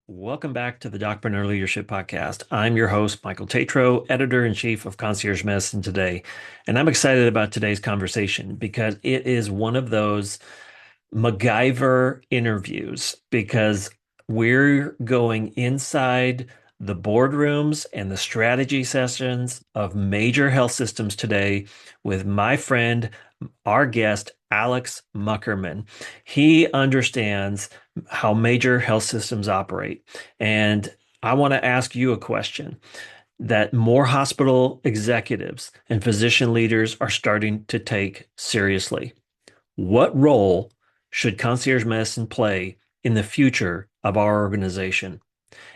Welcome back to the Docpreneur Leadership Podcast. I'm your host, Michael Tatro, editor-in-chief of Concierge Medicine Today. And I'm excited about today's conversation because it is one of those MacGyver interviews because we're going inside the boardrooms and the strategy sessions of major health systems today with my friend, our guest, Alex Muckerman. He understands how major health systems operate. And I want to ask you a question that more hospital executives and physician leaders are starting to take seriously. What role should concierge medicine play in the future of our organization?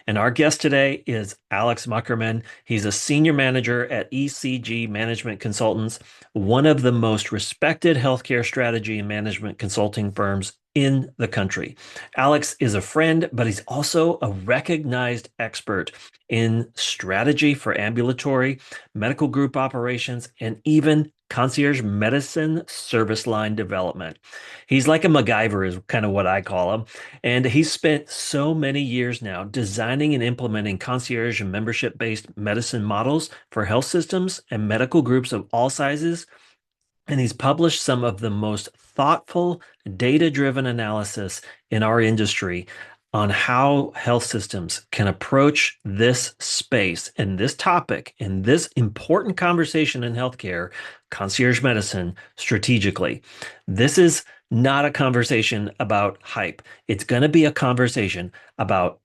And our guest today is Alex Muckerman. He's a senior manager at ECG Management Consultants, one of the most respected healthcare strategy and management consulting firms in the country. Alex is a friend, but he's also a recognized expert in strategy for ambulatory, medical group operations, and even concierge medicine service line development. He's like a MacGyver, is kind of what I call him. And he's spent so many years now designing and implementing concierge and membership-based medicine models for health systems and medical groups of all sizes. And he's published some of the most thoughtful, data-driven analysis in our industry on how health systems can approach this space and this topic and this important conversation in healthcare, concierge medicine, strategically. This is not a conversation about hype. It's going to be a conversation about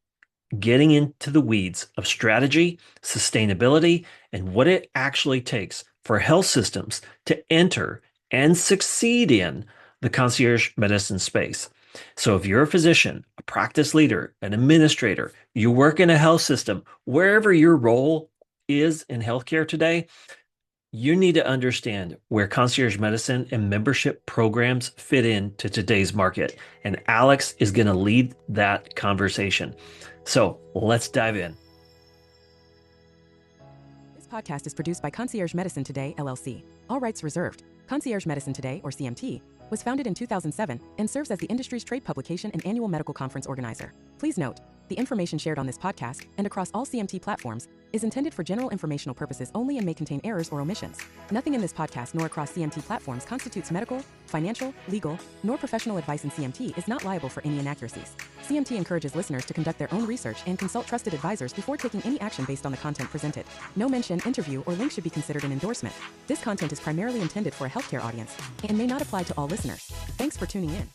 getting into the weeds of strategy, sustainability, and what it actually takes for health systems to enter and succeed in the concierge medicine space. So if you're a physician, a practice leader, an administrator, you work in a health system, wherever your role is in healthcare today, you need to understand where concierge medicine and membership programs fit into today's market. And Alex is going to lead that conversation. So let's dive in. This podcast is produced by Concierge Medicine Today, LLC. All rights reserved. Concierge Medicine Today, or CMT, was founded in 2007 and serves as the industry's trade publication and annual medical conference organizer. Please note, the information shared on this podcast and across all CMT platforms is intended for general informational purposes only and may contain errors or omissions. Nothing in this podcast nor across CMT platforms constitutes medical, financial, legal, nor professional advice, and CMT is not liable for any inaccuracies. CMT encourages listeners to conduct their own research and consult trusted advisors before taking any action based on the content presented. No mention, interview, or link should be considered an endorsement. This content is primarily intended for a healthcare audience and may not apply to all listeners. Thanks for tuning in.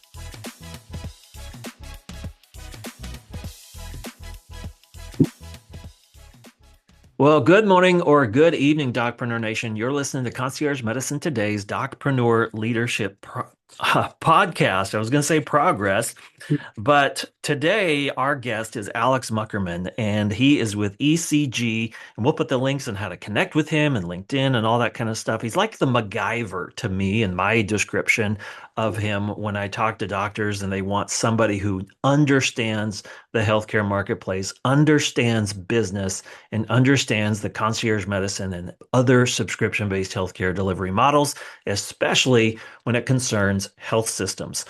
Well, good morning or good evening, Docpreneur Nation. You're listening to Concierge Medicine Today's Docpreneur Leadership Podcast. I was going to say progress, but today our guest is Alex Muckerman, and he is with ECG, and we'll put the links on how to connect with him and LinkedIn and all that kind of stuff. He's like the MacGyver to me in my description of him when I talk to doctors and they want somebody who understands the healthcare marketplace, understands business, and understands the concierge medicine and other subscription-based healthcare delivery models, especially when it concerns health systems.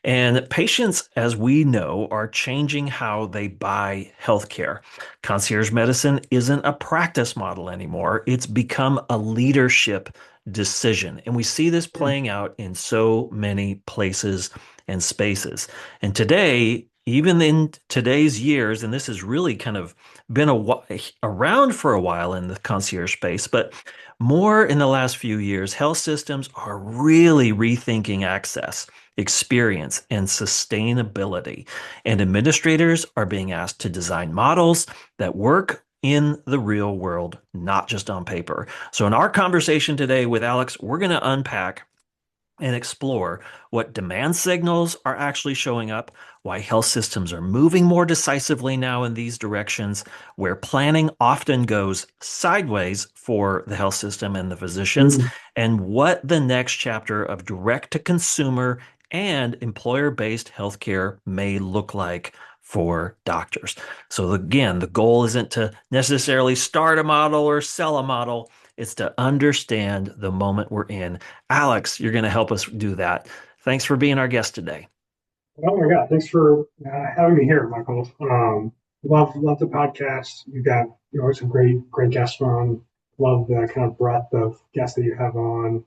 And patients, as we know, are changing how they buy healthcare. Concierge medicine isn't a practice model anymore. It's become a leadership decision. And we see this playing out in so many places and spaces. And today, even in today's years, and this has really kind of been around for a while in the concierge space, but more in the last few years, health systems are really rethinking access, experience, and sustainability. And administrators are being asked to design models that work in the real world, not just on paper. So in our conversation today with Alex, we're going to unpack and explore what demand signals are actually showing up, why health systems are moving more decisively now in these directions, where planning often goes sideways for the health system and the physicians, and what the next chapter of direct-to-consumer and employer-based healthcare may look like for doctors. So again, the goal isn't to necessarily start a model or sell a model. It's to understand the moment we're in. Alex, you're going to help us do that. Thanks for being our guest today. Oh my God, thanks for having me here, Michael. Love the podcast. You've got some great guests on. Love the kind of breadth of guests that you have on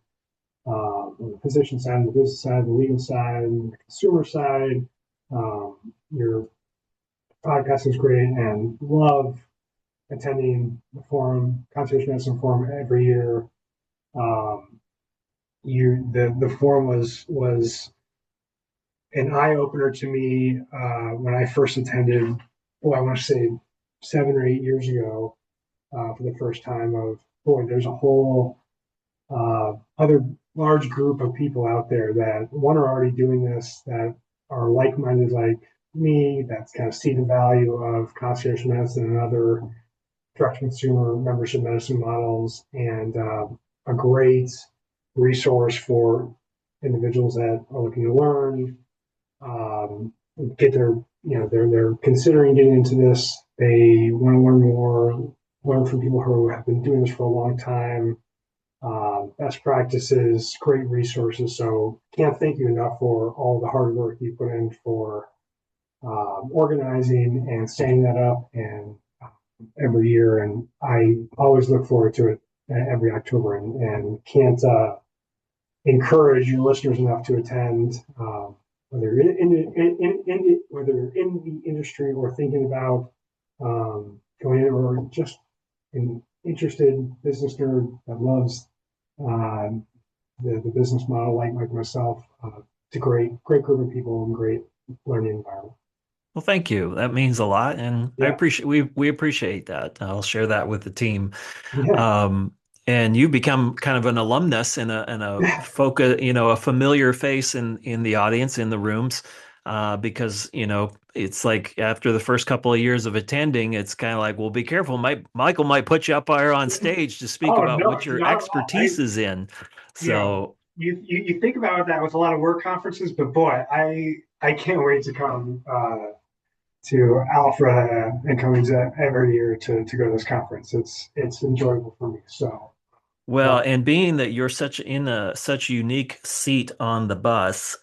the physician side, the business side, the legal side, the consumer side. Your podcast is great, and love attending the forum, Concierge Medicine Forum every year. Um, the forum was an eye opener to me when I first attended. Oh, I want to say 7 or 8 years ago for the first time. Of boy, there's a whole other large group of people out there that one are already doing this, that are like-minded like me, that's kind of see the value of concierge medicine and other direct-to-consumer membership medicine models, and a great resource for individuals that are looking to learn, get their, they're considering getting into this. They want to learn more, learn from people who have been doing this for a long time, best practices, great resources. So can't thank you enough for all the hard work you put in for organizing and setting that up and every year. And I always look forward to it every October, and can't encourage your listeners enough to attend, whether whether you're in the industry or thinking about going in, or just an interested business nerd that loves um, the business model, like myself. It's a great group of people and great learning environment. Well, thank you. That means a lot, and I Yeah, appreciate we appreciate that. I'll share that with the team. yeah, Um, and you become kind of an alumnus and a focus, a familiar face in the audience in the rooms, because it's like after the first couple of years of attending, it's kind of like, well, be careful. Michael might put you up there on stage to speak oh about no, what your not at all. expertise is in. You know, So you think about that with a lot of work conferences, but boy, I can't wait to come to Alpha and Cummings every year to go to this conference. It's enjoyable for me. So Well, love and being that you're such in a such unique seat on the bus,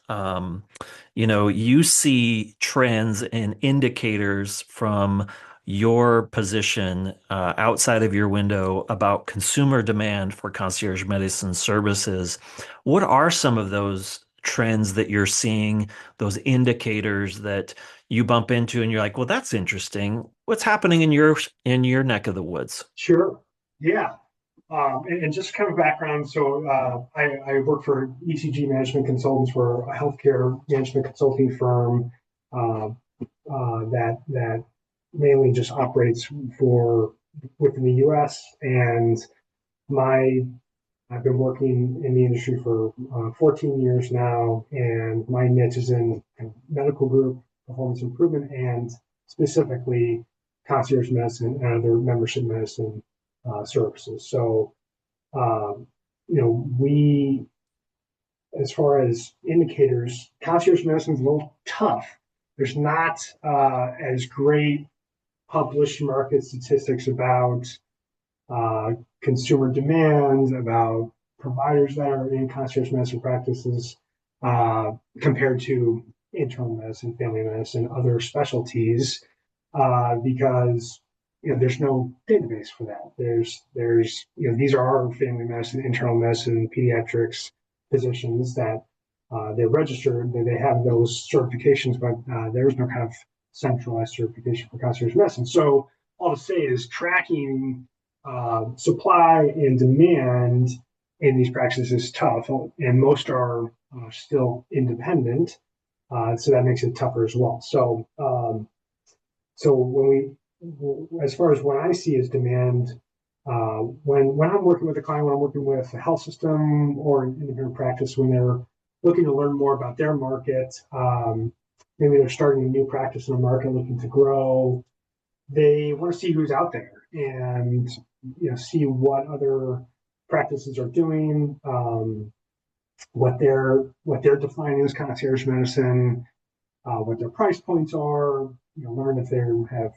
you see trends and indicators from your position outside of your window about consumer demand for concierge medicine services. What are some of those trends that you're seeing, those indicators that you bump into and you're like, well, that's interesting. What's happening in your neck of the woods? Sure. Yeah. And just kind of background. So I work for ECG Management Consultants. We're a healthcare management consulting firm uh, that mainly just operates for within the U.S. And my I've been working in the industry for 14 years now, and my niche is in medical group performance improvement, and specifically concierge medicine and other membership medicine services. So, um, we, as far as indicators, concierge medicine is a little tough. There's not as great published market statistics about uh, consumer demand, about providers that are in concierge medicine practices, compared to internal medicine, family medicine, other specialties, because there's no database for that. There's these are our family medicine, internal medicine, pediatrics physicians that they're registered, they have those certifications, but there's no kind of centralized certification for concierge medicine. So all to say is tracking supply and demand in these practices is tough, and most are still independent, so that makes it tougher as well. So as far as what I see as demand, when I'm working with a client, when I'm working with a health system or an independent practice, when they're looking to learn more about their market, maybe they're starting a new practice in a market looking to grow, they want to see who's out there and see what other practices are doing, what they're defining as concierge medicine, what their price points are, learn if they have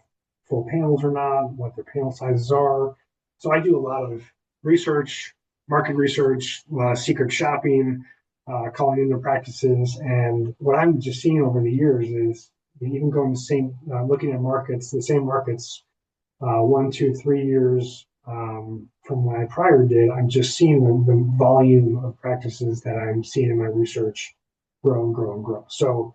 full panels or not, what their panel sizes are. So I do a lot of research, market research, secret shopping, calling in their practices. And what I'm just seeing over the years is even going the same, looking at markets, the same markets, 1, 2, 3 years from what I prior did, I'm just seeing the volume of practices that I'm seeing in my research grow and grow and grow. So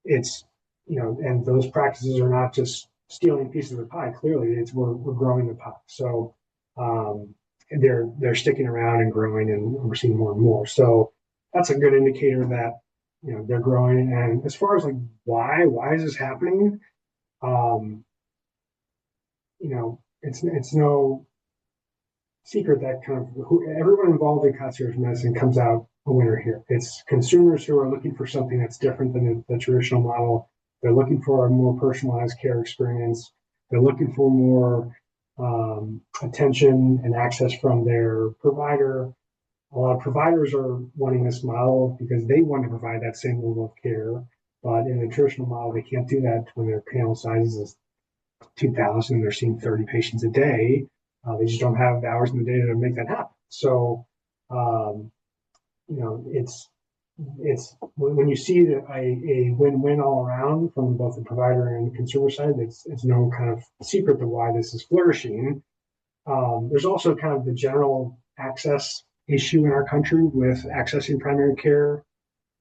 it's, and those practices are not just stealing pieces of the pie. Clearly, it's we're growing the pie. So um, they're sticking around and growing, and we're seeing more and more. So that's a good indicator that they're growing. And as far as like why is this happening? Um, it's no secret that kind of everyone involved in concierge medicine comes out a winner here. It's consumers who are looking for something that's different than the traditional model. They're looking for a more personalized care experience. They're looking for more attention and access from their provider. A lot of providers are wanting this model because they want to provide that same level of care. But in the traditional model, they can't do that when their panel size is 2,000 and they're seeing 30 patients a day. They just don't have the hours in the day to make that happen. So, um, it's when you see a win-win all around from both the provider and the consumer side, it's no kind of secret to why this is flourishing. There's also kind of the general access issue in our country with accessing primary care.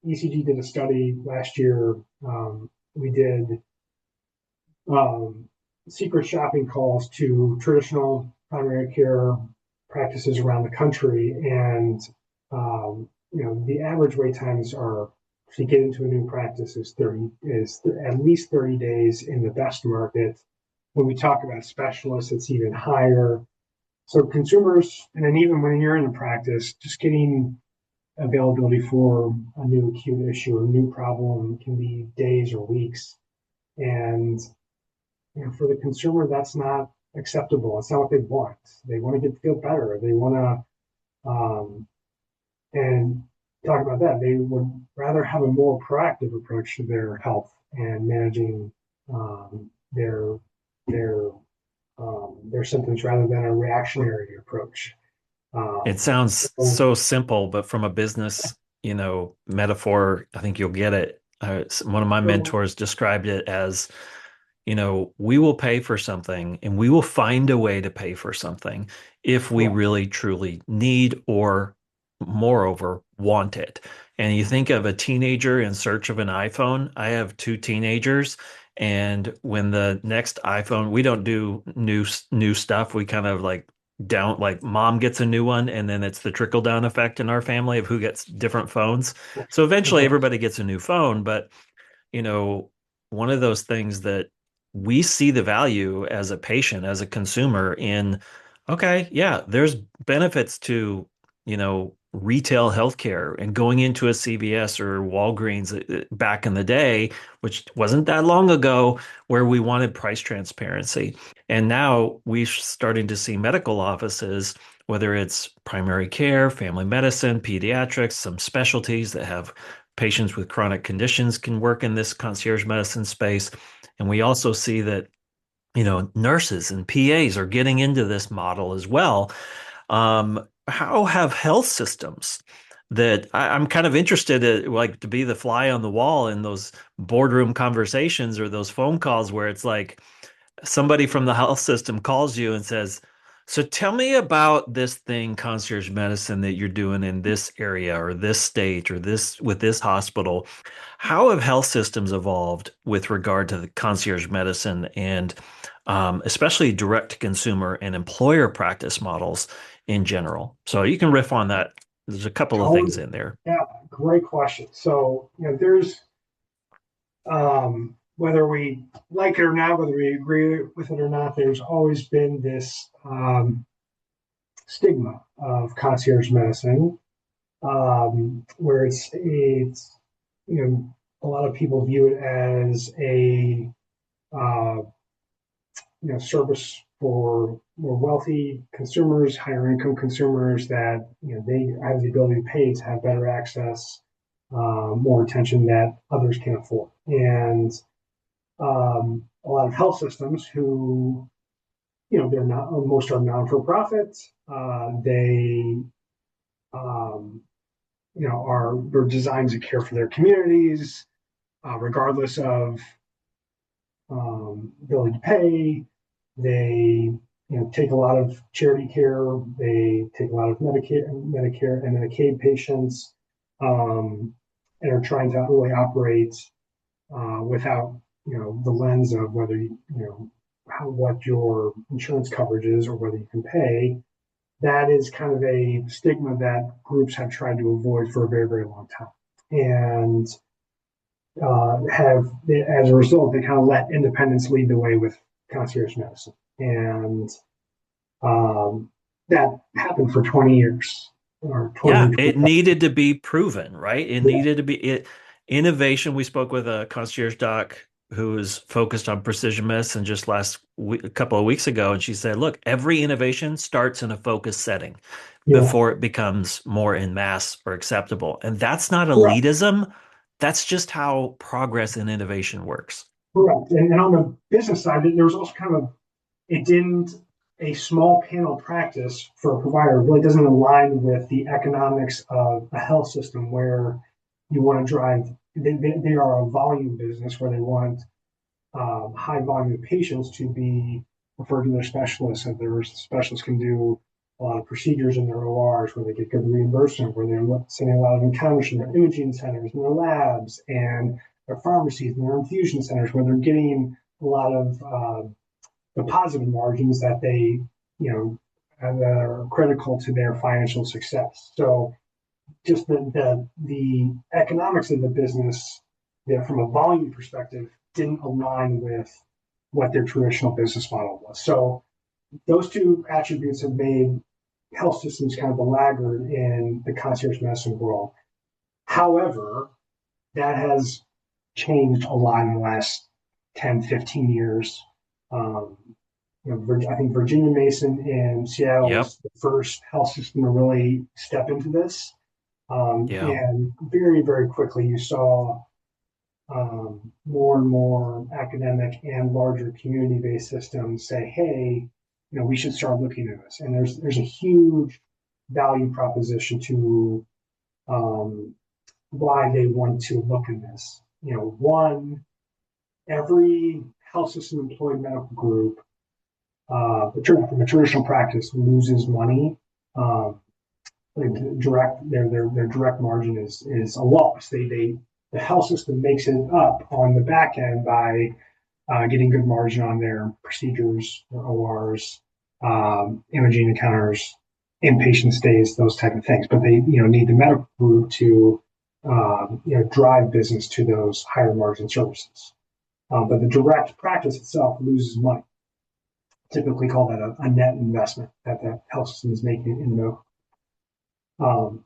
ECG did a study last year. We did um, secret shopping calls to traditional primary care practices around the country, and the average wait times are to get into a new practice is at least 30 days in the best market. When we talk about specialists, it's even higher. So consumers, and then even when you're in a practice, just getting availability for a new acute issue or new problem can be days or weeks. And for the consumer, that's not acceptable. It's not what they want. They want to feel better. They want to, and talk about that. They would rather have a more proactive approach to their health and managing their their their symptoms rather than a reactionary approach. It Um, sounds so, so simple, but from a business, metaphor, I think you'll get it. One of my so, mentors described it as, we will pay for something and we will find a way to pay for something if we correct. really truly need or moreover want it. And you think of a teenager in search of an iPhone. I have two teenagers, and when the next iPhone, we don't do new stuff. We kind of like down like mom gets a new one and then it's the trickle down effect in our family of who gets different phones. So eventually Okay. everybody gets a new phone, but you know, one of those things that we see the value as a patient, as a consumer in, okay, yeah, there's benefits to, retail healthcare and going into a CVS or Walgreens back in the day, which wasn't that long ago, where we wanted price transparency. And now we're starting to see medical offices, whether it's primary care, family medicine, pediatrics, some specialties that have patients with chronic conditions can work in this concierge medicine space. And we also see that, nurses and PAs are getting into this model as well. How have health systems that I'm kind of interested in, like to be the fly on the wall in those boardroom conversations or those phone calls where it's like, somebody from the health system calls you and says, so tell me about this thing, concierge medicine, that you're doing in this area or this state or this with this hospital. How have health systems evolved with regard to the concierge medicine and especially direct to consumer and employer practice models in general? So you can riff on that. There's a couple of things Totally. in there. Yeah, great question. So, there's whether we like it or not, whether we agree with it or not, there's always been this stigma of concierge medicine, where it's a lot of people view it as a uh, service for more wealthy consumers, higher income consumers that they have the ability to pay to have better access, more attention that others can afford, and a lot of health systems who they're not most are non for profit. They are they're designed to care for their communities, regardless of ability to pay. They take a lot of charity care. They take a lot of Medicare and Medicaid patients, and are trying to really operate without the lens of whether what your insurance coverage is or whether you can pay. That is kind of a stigma that groups have tried to avoid for a very, very long time. And have, as a result, they kind of let independence lead the way with concierge medicine. And um, that happened for 20 years or 20, Yeah, it 25. needed to be proven, right? It Yeah, needed to be innovation. We spoke with a concierge doc who is focused on precision medicine just last week, a couple of weeks ago, and she said, "Look, every innovation starts in a focused setting yeah, before it becomes more in mass or acceptable." And that's not correct, elitism. That's just how progress and innovation works. correct. And on the business side, there was also kind of it didn't a small panel practice for a provider really doesn't align with the economics of a health system where you want to drive. They are a volume business where they want high volume of patients to be referred to their specialists, and their specialists can do a lot of procedures in their ORs where they get good reimbursement, where they're sending a lot of encounters from their imaging centers and their labs and their pharmacies and their infusion centers where they're getting a lot of the positive margins that they, you know, that are critical to their financial success. So just the economics of the business, from a volume perspective, didn't align with what their traditional business model was. So those two attributes have made health systems kind of a laggard in the concierge medicine world. However, that has changed a lot in the last 10, 15 years. Um, I think Virginia Mason in Seattle Yep. was the first health system to really step into this. Yeah. And very, very quickly, you saw more and more academic and larger community-based systems say, "Hey, we should start looking at this." And there's a huge value proposition to um, why they want to look in this. One, every health system employed medical group from a traditional practice loses money. Um, their direct margin is a loss. The health system makes it up on the back end by getting good margin on their procedures, their ORs, imaging encounters, inpatient stays, those type of things. But they need the medical group to drive business to those higher margin services. But the direct practice itself loses money. Typically call that a net investment that the health system is making in the um,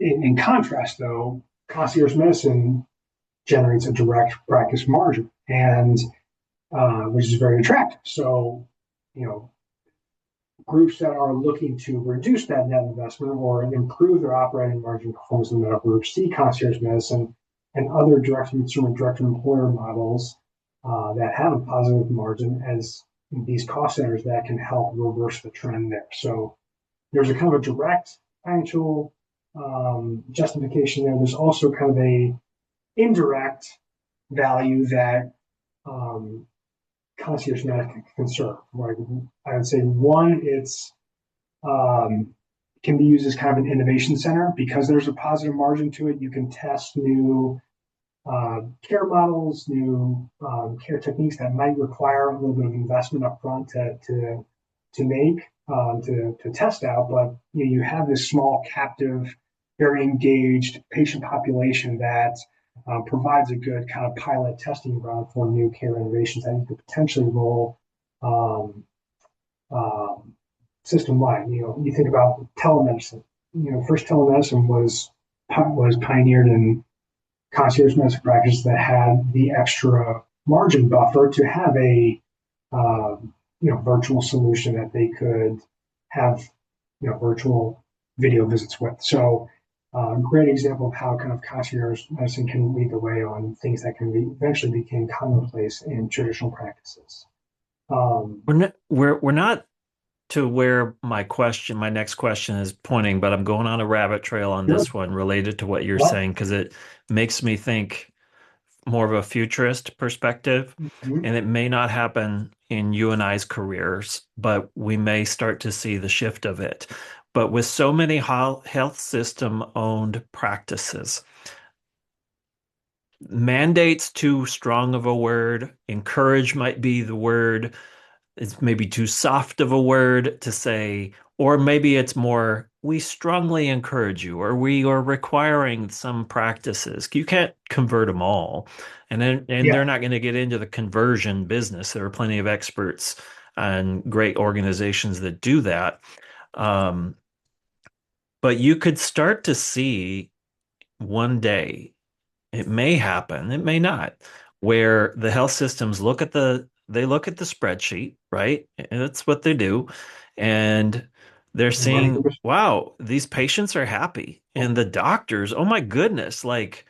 in contrast, though, concierge medicine generates a direct practice margin, and which is very attractive. So, you know, groups that are looking to reduce that net investment or improve their operating margin performance in the medical group see concierge medicine and other direct consumer, direct employer models that have a positive margin as these cost centers that can help reverse the trend there. So there's a kind of a direct financial justification there. There's also kind of a indirect value that um, concierge medicine can serve. Like I would say, one, it's um, can be used as kind of an innovation center because there's a positive margin to it. You can test new care models, new care techniques that might require a little bit of investment up front to make to test out. But you have this small captive, very engaged patient population that provides a good kind of pilot testing ground for new care innovations that you could potentially roll um, um, system wide. You think about telemedicine. First telemedicine was pioneered in concierge medicine practice that had the extra margin buffer to have a virtual solution that they could have virtual video visits with. So great example of how kind of concierge medicine can lead the way on things that can eventually become commonplace in traditional practices. Um, We're not to where my next question is pointing, but I'm going on a rabbit trail on sure. this one related to what you're Well, saying because it makes me think more of a futurist perspective, Mhm. and it may not happen in you and I's careers, but we may start to see the shift of it. But with so many health system owned practices, mandate's too strong of a word, encourage might be the word, it's maybe too soft of a word to say, or maybe it's more, we strongly encourage you, or we are requiring some practices. You can't convert them all. And Yeah, they're not going to get into the conversion business. There are plenty of experts and great organizations that do that. Um, but you could start to see one day, it may happen, it may not, where the health systems look at the spreadsheet, right? And that's what they do. And they're and running seeing, wow, these patients are happy. And the doctors, oh my goodness, like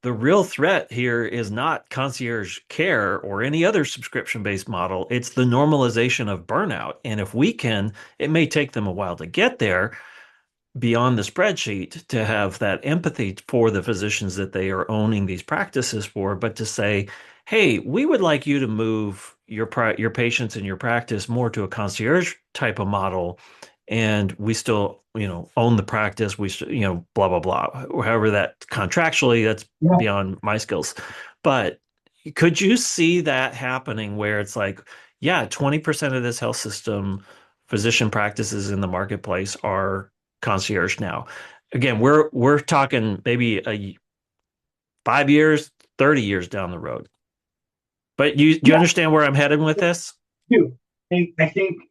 the real threat here is not concierge care or any other subscription-based model. It's the normalization of burnout. And if we can, it may take them a while to get there, beyond the spreadsheet, to have that empathy for the physicians that they are owning these practices for, but to say, hey, we would like you to move your patients and your practice more to a concierge type of model, and we still, own the practice. We still, blah blah blah. However, that contractually, that's yeah, beyond my skills. But could you see that happening where it's like, yeah, 20% of this health system physician practices in the marketplace are concierge now? Again, we're talking maybe 5 years, 30 years down the road. But do you yeah, understand where I'm headed with this? I do. I think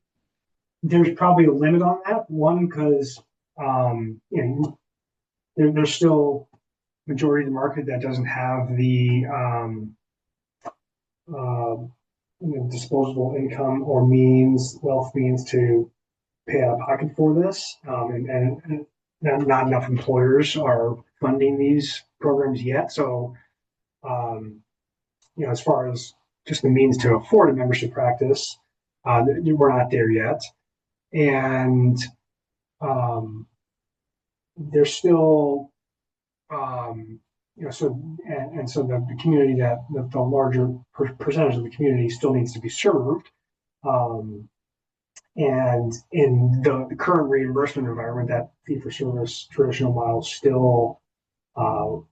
there's probably a limit on that. One, because there's still majority of the market that doesn't have the uh, disposable income or wealth means to pay out of pocket for this, and not enough employers are funding these programs yet. So, um, as far as just the means to afford a membership practice, we're not there yet, and um, there's still so and so the community the larger percentage of the community still needs to be served. Um, and in the current reimbursement environment, that fee for service traditional model still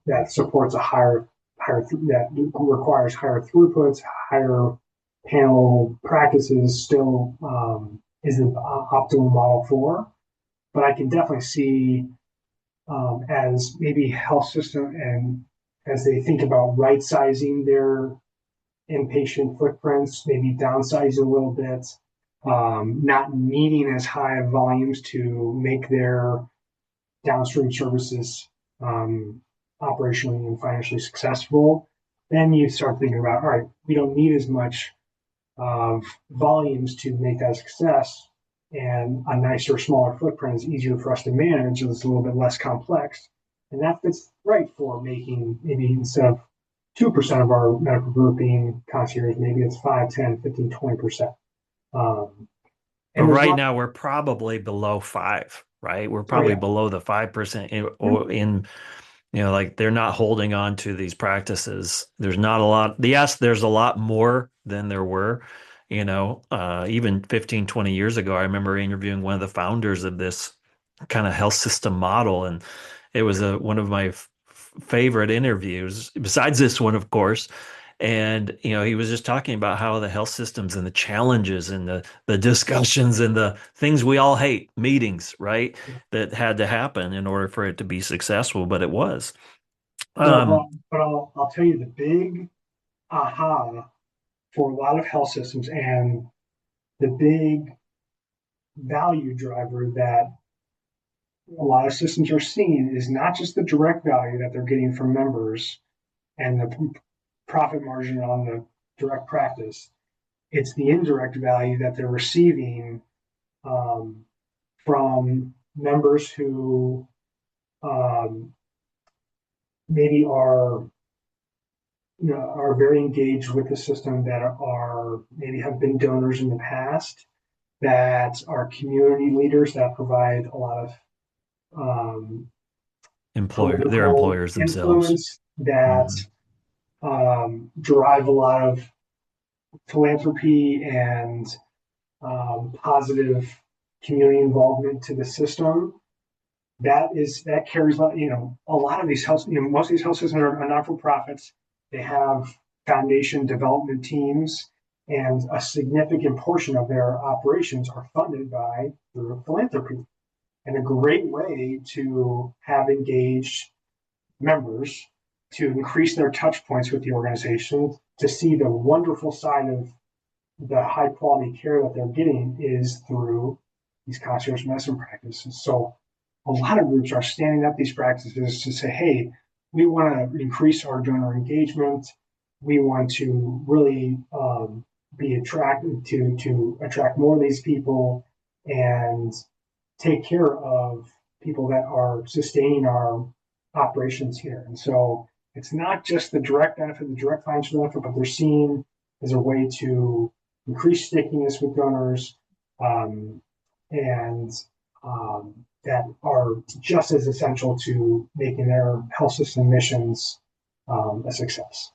that supports a that requires higher throughputs, higher panel practices still is the optimal model for. But I can definitely see as maybe health system and as they think about right sizing their inpatient footprints, maybe downsizing a little bit, not needing as high of volumes to make their downstream services um, operationally and financially successful. Then you start thinking about, all right, we don't need as much of volumes to make that a success. And a nicer, smaller footprint is easier for us to manage, and it's a little bit less complex. And that fits right for making maybe instead of 2% of our medical group being concierge, maybe it's 5, 10, 15, 20%. Um, But and there's right lots, now we're probably below five, right? We're oh probably yeah, below the 5% in, like they're not holding on to these practices. There's not a lot. Yes, there's a lot more than there were, even 15, 20 years ago. I remember interviewing one of the founders of this kind of health system model, and it was one of my favorite interviews, besides this one, of course. And he was just talking about how the health systems and the challenges and the discussions and the things we all hate, meetings, right, that had to happen in order for it to be successful, but it was. Um, but I'll tell you the big aha for a lot of health systems and the big value driver that a lot of systems are seeing is not just the direct value that they're getting from members and the profit margin on the direct practice. It's the indirect value that they're receiving um, from members who um, maybe are very engaged with the system, that are maybe have been donors in the past, that are community leaders that provide a lot of um, Their political employers themselves. influence, that Mhm. drive a lot of philanthropy and positive community involvement to the system. That carries, a lot of these health, most of these health systems are not for profits. They have foundation development teams, and a significant portion of their operations are funded by through philanthropy. And a great way to have engaged members to increase their touch points with the organization, to see the wonderful side of the high quality care that they're getting is through these concierge medicine practices. So a lot of groups are standing up these practices to say, hey, we want to increase our donor engagement. We want to really be attracted to attract more of these people and take care of people that are sustaining our operations here. And so it's not just the direct benefit, the direct financial benefit, but they're seen as a way to increase stickiness with donors, um, and that are just as essential to making their health system missions a success.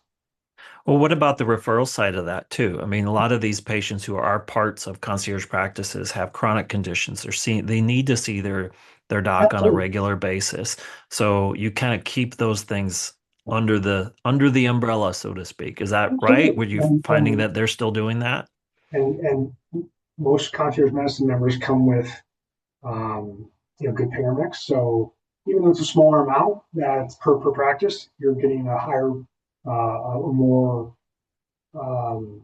Well, what about the referral side of that too? I mean, a lot of these patients who are parts of concierge practices have chronic conditions. They need to see their doc on a Absolutely. regular basis. So you kind of keep those things under the umbrella, so to speak. Is that right? Absolutely. Were you finding that they're still doing that? And most concierge medicine members come with um, good payer mix. So even though it's a smaller amount that's per practice, you're getting a higher, a more um,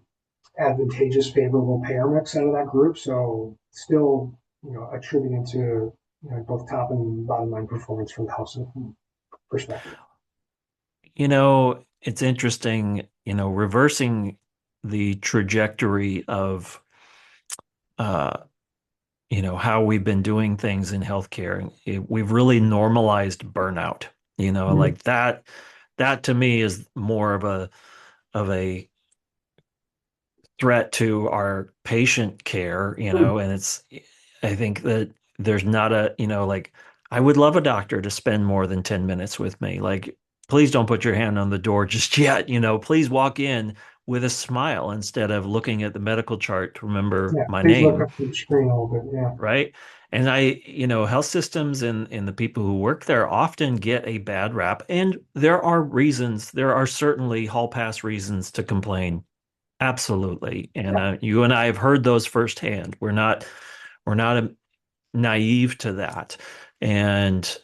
advantageous, favorable payer mix out of that group. So still, attributing to both top and bottom line performance from the health system perspective. It's interesting, reversing the trajectory of uh, how we've been doing things in healthcare. We've really normalized burnout, Mm-hmm. like that to me is more of a threat to our patient care, and I think that there's not like I would love a doctor to spend more than 10 minutes with me. Like, please don't put your hand on the door just yet, please walk in with a smile instead of looking at the medical chart to remember Yeah, my please look name. up the screen a little bit. Yeah. Right. And health systems and the people who work there often get a bad rap. And there are certainly hall pass reasons to complain. Absolutely. And Yeah. you and I have heard those firsthand. We're not naive to that. And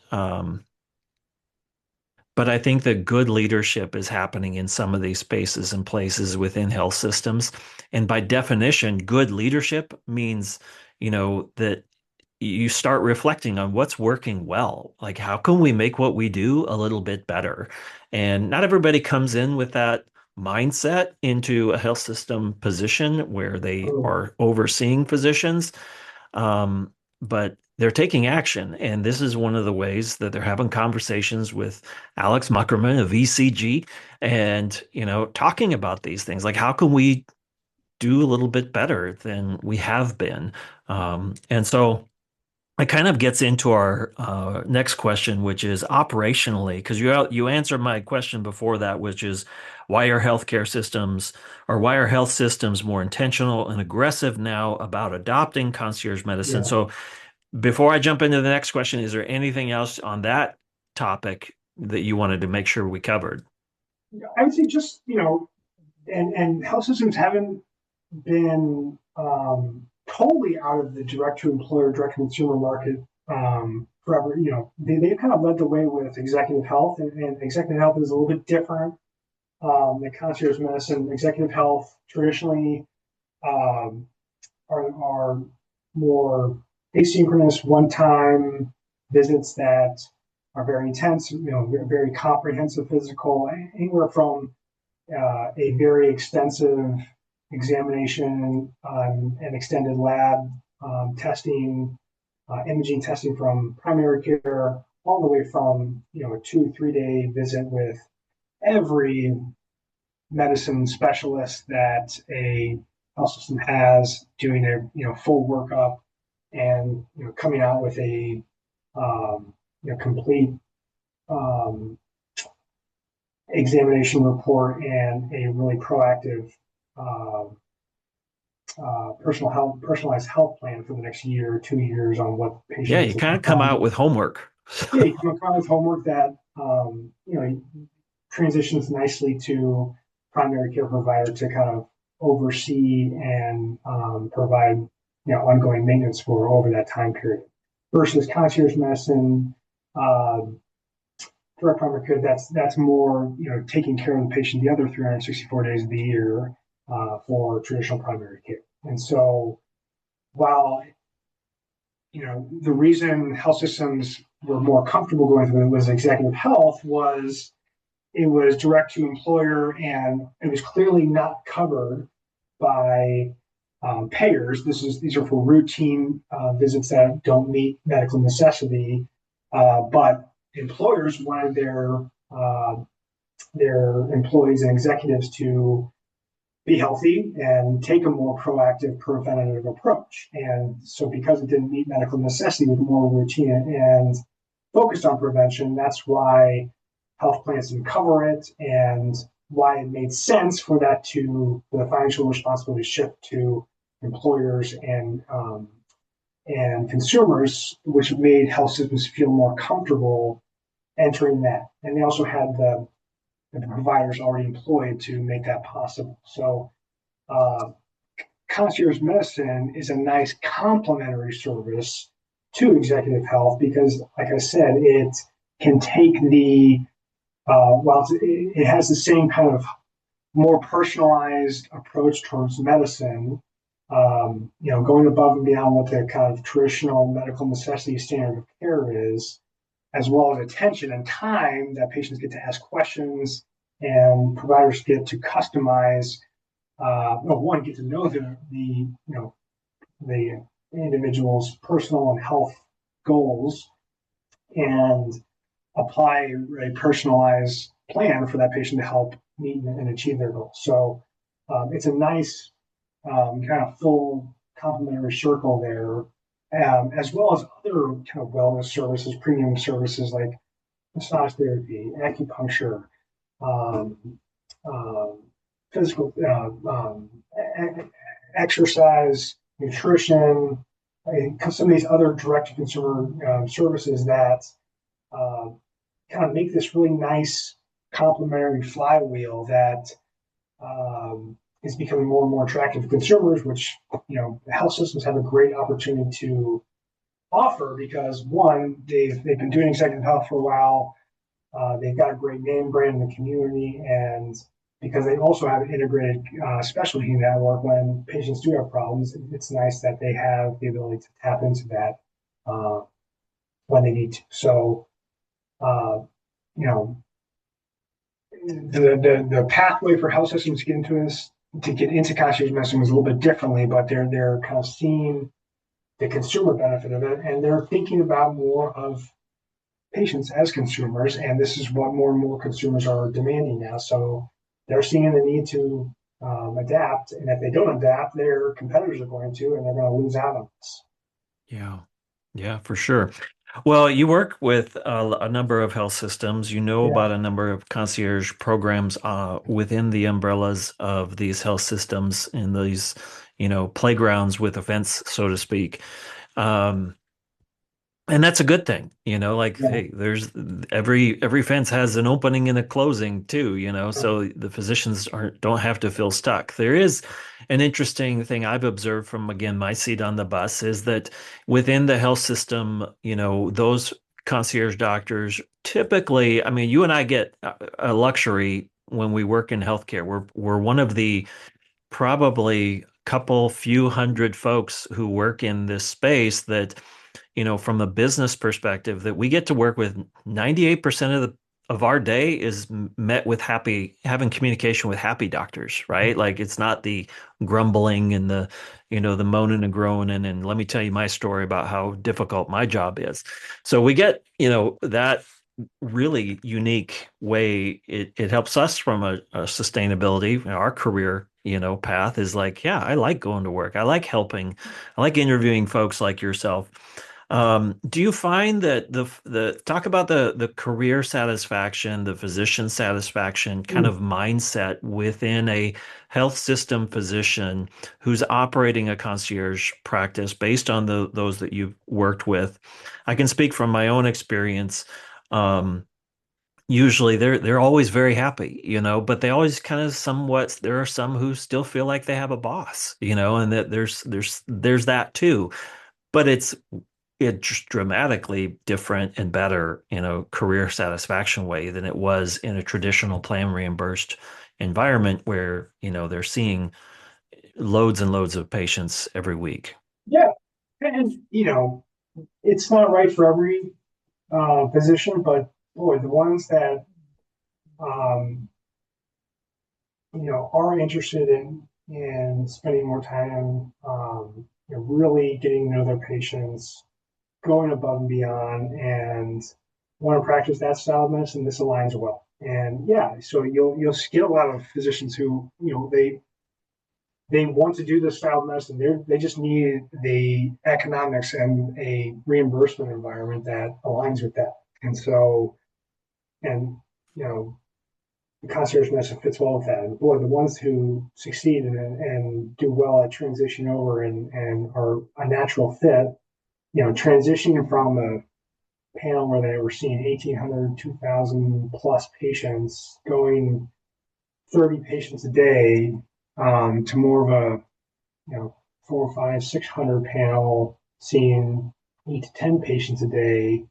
but I think that good leadership is happening in some of these spaces and places within health systems. And by definition, good leadership means, that you start reflecting on what's working well. Like, how can we make what we do a little bit better? And not everybody comes in with that mindset into a health system position where they Totally. are overseeing physicians. Um, but they're taking action. And this is one of the ways that they're having conversations with Alex Muckerman of ECG and, talking about these things. Like, how can we do a little bit better than we have been? And so it kind of gets into our next question, which is operationally, because you answered my question before that, which is why are health systems more intentional and aggressive now about adopting concierge medicine? Yeah. So before I jump into the next question, is there anything else on that topic that you wanted to make sure we covered? I would say just, and health systems haven't been totally out of the direct to employer, direct to consumer market forever. They've kind of led the way with executive health, and executive health is a little bit different than concierge medicine. Executive health traditionally um, are more asynchronous, one time visits that are very intense, very comprehensive physical, anywhere from a very extensive examination and extended lab testing, imaging testing from primary care, all the way from a 2 3 day visit with every medicine specialist that a health system has, doing a full workup and coming out with a complete um, examination report and a really proactive uh, personalized health plan for the next year or 2 years on what the patient Yeah, needs you to kind of work come on. out with homework. Yeah, you come across homework that transitions nicely to primary care provider to kind of oversee and provide ongoing maintenance for over that time period. Versus concierge medicine, uh, direct primary care, that's more taking care of the patient the other 364 days of the year for traditional primary care. And so while the reason health systems were more comfortable going through it was executive health was it was direct to employer and it was clearly not covered by payers. These are for routine visits that don't meet medical necessity, but employers wanted uh, their employees and executives to be healthy and take a more proactive preventative approach. And so because it didn't meet medical necessity with more routine and focused on prevention, that's why health plans didn't cover it and why it made sense for the financial responsibility shift to employers and consumers, which made health systems feel more comfortable entering that. And they also had the providers already employed to make that possible. So uh, concierge medicine is a nice complementary service to executive health because, like I said, it can take while it has the same kind of more personalized approach towards medicine, going above and beyond what the kind of traditional medical necessity standard of care is, as well as attention and time that patients get to ask questions and providers get to customize one, get to know the individual's personal and health goals and apply a personalized plan for that patient to help meet and achieve their goals. So it's a nice kind of full complementary circle there, as well as other kind of wellness services, premium services like massage therapy, acupuncture, um, um, physical exercise, nutrition, some of these other direct to consumer services that uh, kind of make this really nice complementary flywheel that is becoming more and more attractive to consumers, which health systems have a great opportunity to offer because one, they've been doing executive health for a while. They've got a great name brand in the community, and because they also have an integrated specialty network, when patients do have problems, it's nice that they have the ability to tap into that uh, when they need to. So, uh, you know, the pathway for health systems to get into concierge medicine was a little bit differently, but they're kind of seeing the consumer benefit of it, and they're thinking about more of patients as consumers, and this is what more and more consumers are demanding now. So they're seeing the need to adapt, and if they don't adapt, their competitors are going to, and they're going to lose out on this. Yeah. Yeah, for sure. Well, you work with a number of health systems. You know Yeah, about a number of concierge programs within the umbrellas of these health systems and these, playgrounds with events, so to speak. Um, and that's a good thing, like, yeah, hey, there's every fence has an opening and a closing too, so the physicians don't have to feel stuck. There is an interesting thing I've observed from, again, my seat on the bus is that within the health system, those concierge doctors typically, I mean, you and I get a luxury when we work in healthcare. We're one of the probably couple few hundred folks who work in this space that from a business perspective, that we get to work with 98% of our day is met with having communication with happy doctors, right? Like it's not the grumbling and the moaning and groaning. And let me tell you my story about how difficult my job is. So we get, that really unique way. It helps us from a sustainability, our career, path is like, yeah, I like going to work. I like helping. I like interviewing folks like yourself. Do you find that the talk about the career satisfaction, the physician satisfaction kind Mm. of mindset within a health system physician who's operating a concierge practice based on those that you've worked with? I can speak from my own experience. Um, Usually they're always very happy, but they always kind of somewhat there are some who still feel like they have a boss, and that there's that too. But it's just dramatically different and better in a career satisfaction way than it was in a traditional plan reimbursed environment where, they're seeing loads and loads of patients every week. Yeah, and it's not right for every position, but boy, the ones that um, are interested in spending more time, really getting to know their patients, going above and beyond, and want to practice that style of medicine, this aligns well. And yeah, so you'll get a lot of physicians who they want to do this style of medicine. They just need the economics and a reimbursement environment that aligns with that. And so, and you know, the concierge medicine fits well with that. And boy, the ones who succeed and do well at transition over and are a natural fit, transitioning from a panel where they were seeing 1,800, 2,000 plus patients, going 30 patients a day, to more of a, 4, 5, 600 panel, seeing 8 to 10 patients a day.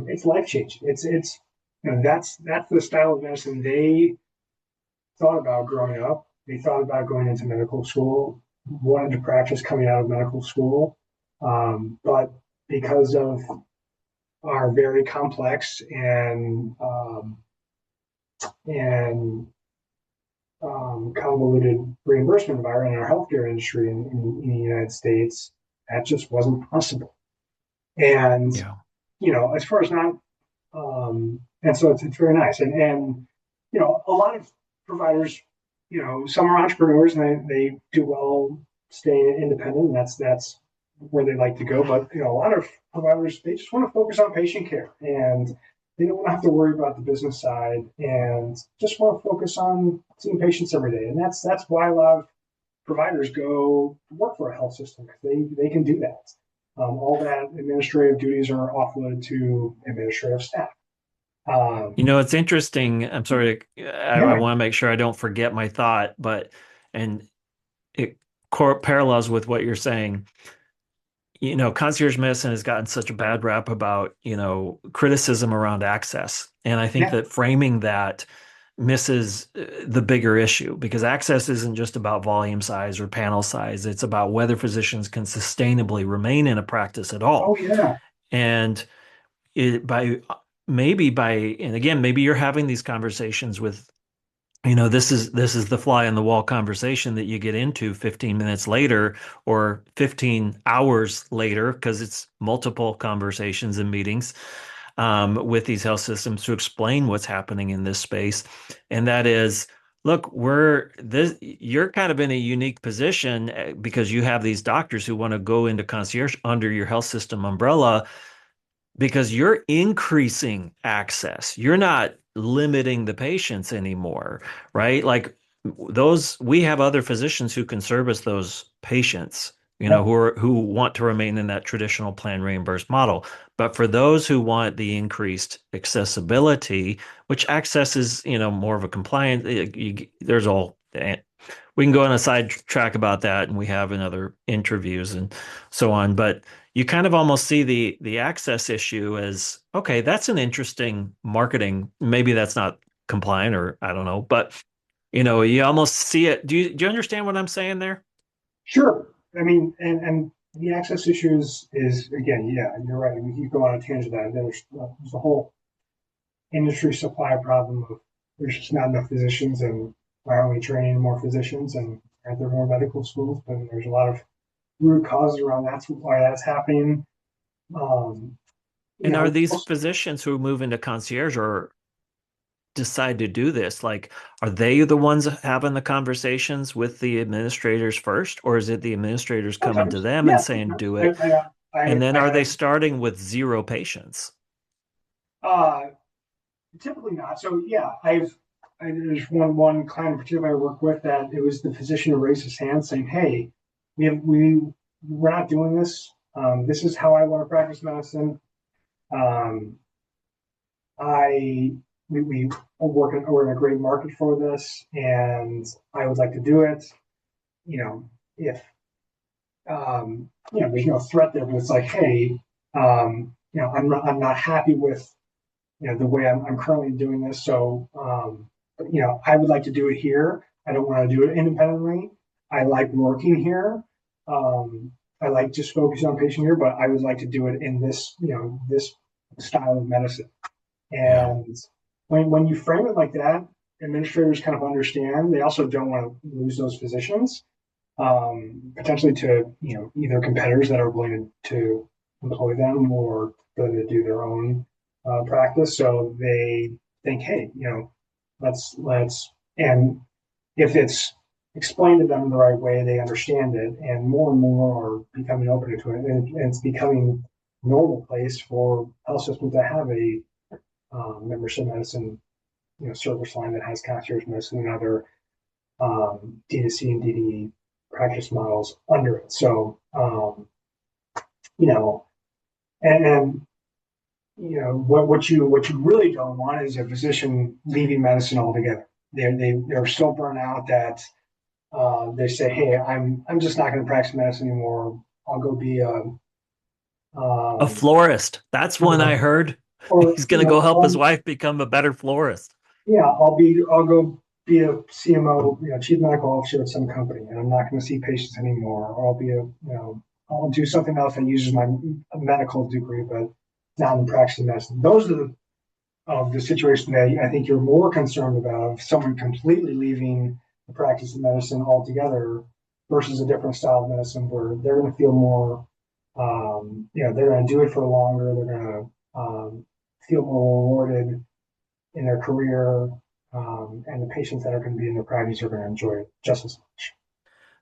It's life changing. That's the style of medicine they thought about growing up. They thought about going into medical school, wanted to practice coming out of medical school, but because of our very complex and convoluted reimbursement environment in our healthcare industry in the United States, that just wasn't possible. And Yeah. as far as not, and so it's very nice. And a lot of providers, some are entrepreneurs and they do well staying independent, and that's where they like to go. But a lot of providers, they just want to focus on patient care, and they don't want to have to worry about the business side, and just want to focus on seeing patients every day. And that's why a lot of providers go work for a health system, because they can do that. All that administrative duties are offloaded to administrative staff. It's interesting. I'm sorry. I Yeah, want to make sure I don't forget my thought, and it parallels with what you're saying. Concierge medicine has gotten such a bad rap about, criticism around access. And I think yeah, that framing that misses the bigger issue because access isn't just about volume size or panel size. It's about whether physicians can sustainably remain in a practice at all. oh yeah, And it, and again, maybe you're having these conversations with this is the fly on the wall conversation that you get into 15 minutes later or 15 hours later because it's multiple conversations and meetings with these health systems to explain what's happening in this space. And that is, look, you're kind of in a unique position because you have these doctors who want to go into concierge under your health system umbrella because you're increasing access. You're not limiting the patients anymore, right? Like we have other physicians who can service those patients, yeah, who want to remain in that traditional plan reimbursed model. But for those who want the increased accessibility, which access is, more of a compliant, there's all we can go on a side track about that and we have in other interviews and so on. But you kind of almost see the access issue as okay, that's an interesting marketing. Maybe that's not compliant or I don't know, but you almost see it. Do you understand what I'm saying there? sure. I mean, and the access issues is again, yeah, you're right. We keep going on a tangent. That there's a whole industry supply problem of there's just not enough physicians, and why aren't we training more physicians, and aren't there more medical schools? But there's a lot of root causes around that's why that's happening. Um, And are these physicians who move into concierge or decide to do this, like, are they the ones having the conversations with the administrators first, or is it the administrators coming to sometimes, them and yeah, saying, sometimes. do it? And then I are they have starting with zero patients? uh, typically not. So yeah, there's one client in particular I work with that it was the physician who raised his hand saying, "Hey, we're not doing this. This is how I want to practice medicine. Um, I we are working. We're in a great market for this, and I would like to do it. You know, if there's no threat there, but it's like, hey, I'm not happy with the way I'm currently doing this. So, I would like to do it here. I don't want to do it independently. I like working here. Um, I like just focusing on patient here, but I would like to do it in this style of medicine. Yeah. And when you frame it like that, administrators kind of understand. They also don't want to lose those physicians, potentially to either competitors that are willing to employ them or to do their own practice. So they think, hey, let's and if it's explained to them the right way, they understand it, and more are becoming open to it, and it's becoming normal place for health systems to have a membership medicine service line that has concierge medicine and other D2C and DDE practice models under it. So, you know, and what you really don't want is a physician leaving medicine altogether. They're so burnt out that they say, hey, I'm just not going to practice medicine anymore. I'll go be A um, florist. That's one I heard. or He's going to go help his wife become a better florist. yeah, I'll go be a CMO, chief medical officer at some company, and I'm not going to see patients anymore. Or I'll be I'll do something else that uses my medical degree, but not in practice of medicine. Those are the situation that I think you're more concerned about of someone completely leaving the practice of medicine altogether versus a different style of medicine where they're going to feel more, they're going to do it for longer. They're going to feel more rewarded in their career, and the patients that are going to be in their practice are going to enjoy it just as much.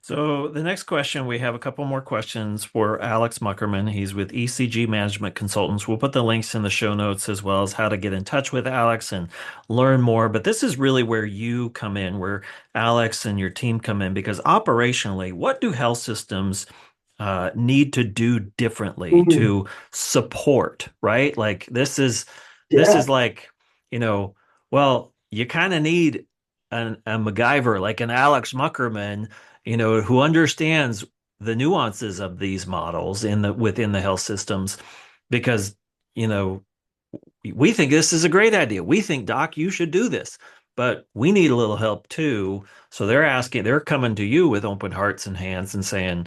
So the next question, we have a couple more questions for Alex Muckerman. He's with ECG Management Consultants. We'll put the links in the show notes as well as how to get in touch with Alex and learn more. But this is really where you come in, where Alex and your team come in, because operationally, what do health systems need to do differently Mm, to support, right? Like this is yeah, like, you know, well, you kind of need a MacGyver, like an Alex Muckerman, who understands the nuances of these models within the health systems, because, you know, we think this is a great idea. We think, Doc, you should do this, but we need a little help too. So they're coming to you with open hearts and hands and saying,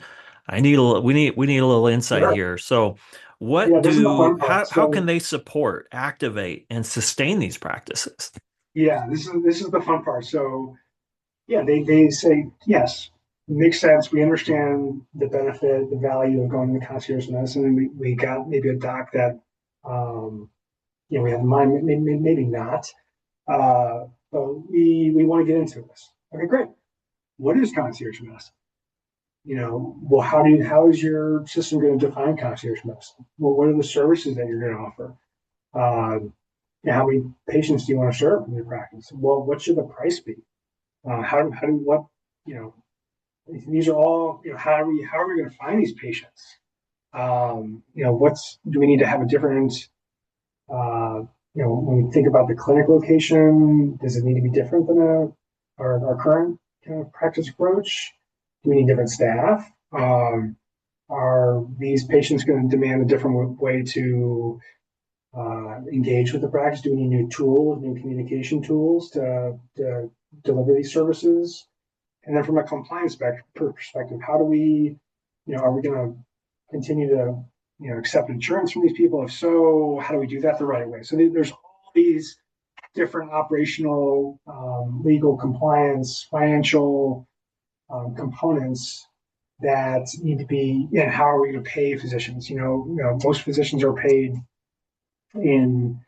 we need a little insight sure. here. So Yeah, this is the fun part. how can So they support, activate, and sustain these practices? yeah, this is the fun part. So yeah, they say yes, makes sense. We understand the benefit, the value of going to concierge medicine, and we got maybe a doc that we have in mind, maybe not, but we want to get into this. Okay, great. What is concierge medicine? Well, how is your system going to define concierge medicine? Well, what are the services that you're going to offer? Um, how many patients do you want to serve in your practice? Well, what should the price be? How do what you know these are all how are we going to find these patients? What's do we need to have a different when we think about the clinic location, does it need to be different than our current kind of practice approach? Do we need different staff? Are these patients going to demand a different way to engage with the practice? Do we need new tools, new communication tools to deliver these services? And then from a compliance perspective, how do are we going to continue to, accept insurance from these people? If so, how do we do that the right way? So there's all these different operational, legal compliance, financial components that need to be, and how are we going to pay physicians? Most physicians are paid in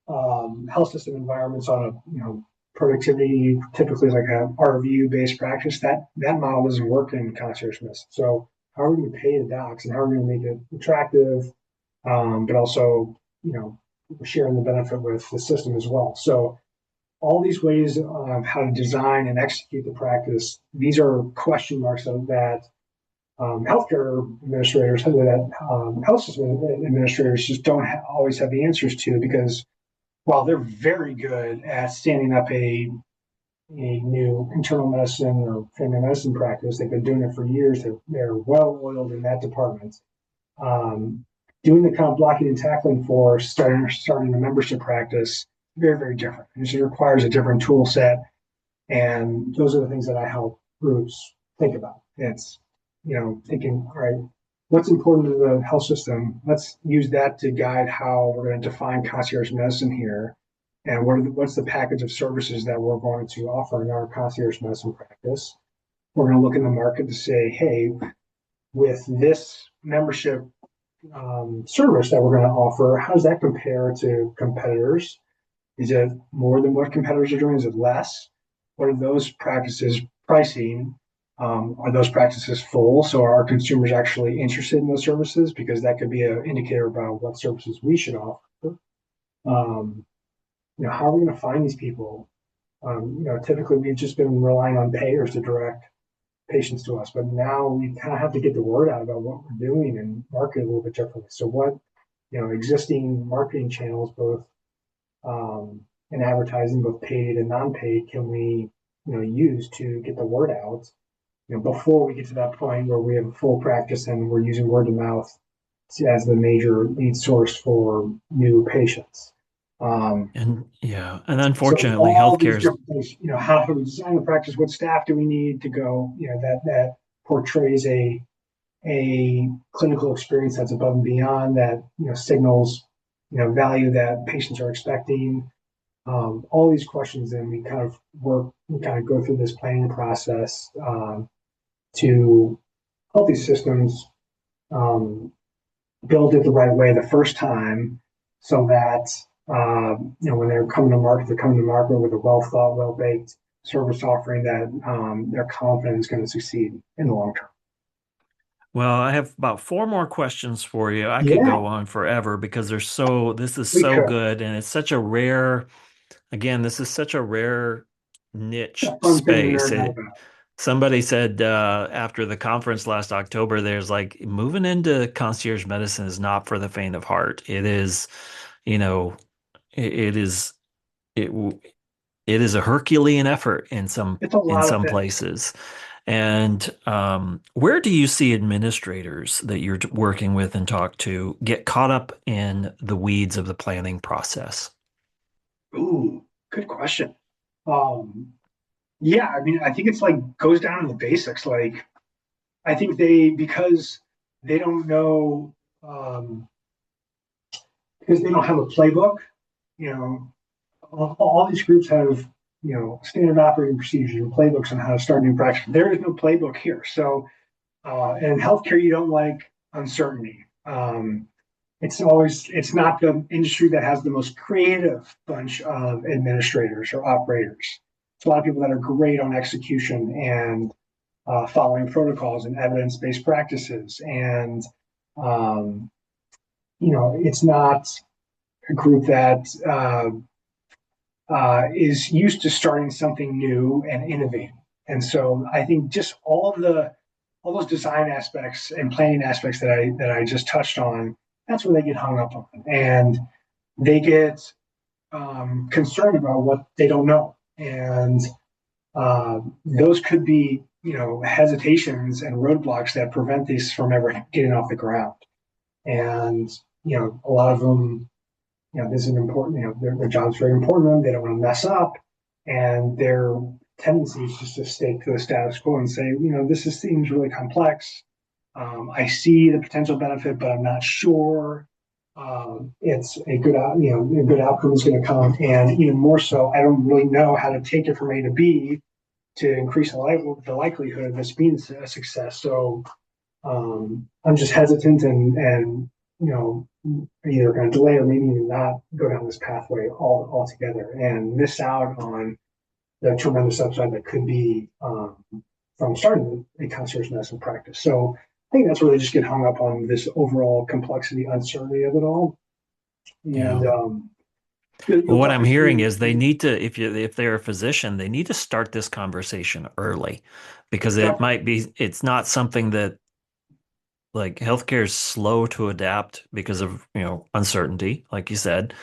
health system environments on a productivity, typically like a RVU based practice. That model doesn't work in concierge medicine. So how are we going to pay the docs and how are we going to make it attractive, but also, sharing the benefit with the system as well. So all these ways of how to design and execute the practice, these are question marks that healthcare administrators, health system administrators just don't always have the answers to, because while they're very good at standing up a new internal medicine or family medicine practice, they've been doing it for years. They're well oiled in that department. Um, Doing the kind of blocking and tackling for starting a membership practice, very, very different. It just requires a different tool set. And those are the things that I help groups think about. It's, thinking, all right, what's important to the health system? Let's use that to guide how we're going to define concierge medicine here. And what's the package of services that we're going to offer in our concierge medicine practice? We're going to look in the market to say, hey, with this membership service that we're going to offer, how does that compare to competitors? Is it more than what competitors are doing? Is it less? What are those practices pricing? Are those practices full? So are our consumers actually interested in those services? Because that could be an indicator about what services we should offer. Um, how are we going to find these people? Typically we've just been relying on payers to direct patients to us, but now we kind of have to get the word out about what we're doing and market a little bit differently. So what, existing marketing channels, both in advertising, both paid and non-paid, can we, use to get the word out, before we get to that point where we have a full practice and we're using word of mouth as the major lead source for new patients. And So unfortunately, all these healthcare's different things, how do we design the practice? What staff do we need to go, that portrays a clinical experience that's above and beyond, that, signals, value that patients are expecting. All these questions, and we kind of go through this planning process to help these systems build it the right way the first time, so that when they're coming to market with a well thought, well baked service offering that they're confident is going to succeed in the long term. Well, I have about four more questions for you. I could Yeah, go on forever because this is we so could. good and it's such a rare, again, this is such a rare It's niche a fun thing to space. nerd out about. Somebody said after the conference last October, there's like moving into concierge medicine is not for the faint of heart. It is, you know, it is it w- it is a Herculean effort It's a in lot of some it. places. And where do you see administrators that you're working with and talk to get caught up in the weeds of the planning process? Ooh, good question. Um, yeah, I mean, I think it's like goes down to the basics. Like, I think because they don't know, because they don't have a playbook, you know, all these groups have, standard operating procedures and playbooks on how to start new practice. There is no playbook here. So, and in healthcare, you don't like uncertainty. It's not the industry that has the most creative bunch of administrators or operators. It's a lot of people that are great on execution and following protocols and evidence-based practices. And, um, it's not a group that is used to starting something new and innovating. And so I think just all those design aspects and planning aspects that I just touched on, that's where they get hung up on, and they get concerned about what they don't know, and those could be hesitations and roadblocks that prevent these from ever getting off the ground. And a lot of them, this is important, their job's very important to them. They don't want to mess up. And their tendency is just to stick to the status quo and say, seems really complex. I see the potential benefit, but I'm not sure it's a good outcome is going to come. And even more so, I don't really know how to take it from A to B to increase the likelihood of this being a success. So I'm just hesitant and either going to delay or maybe even not go down this pathway altogether and miss out on the tremendous upside that could be from starting a concierge medicine practice. So think that's where they just get hung up on this overall complexity, uncertainty of it all. Yeah. And Well, you'll what I'm definitely hearing see. is they need to, if they're a physician, they need to start this conversation early because Definitely. it's not something that like healthcare is slow to adapt because of, uncertainty, like you said,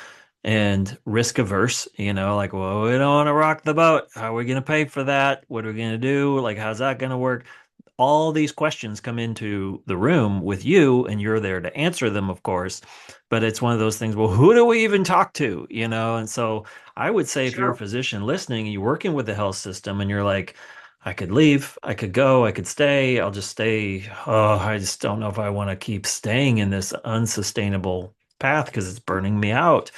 and risk averse, like, well, we don't want to rock the boat. How are we going to pay for that? What are we going to do? Like, how's that going to work? All these questions come into the room with you, and you're there to answer them, of course. But it's one of those things, well, who do we even talk to? And so I would say if you're a Sure. physician listening, you're working with the health system and you're like, I could leave, I could go, I could stay, I'll just stay. Oh, I just don't know if I want to keep staying in this unsustainable path because it's burning me out.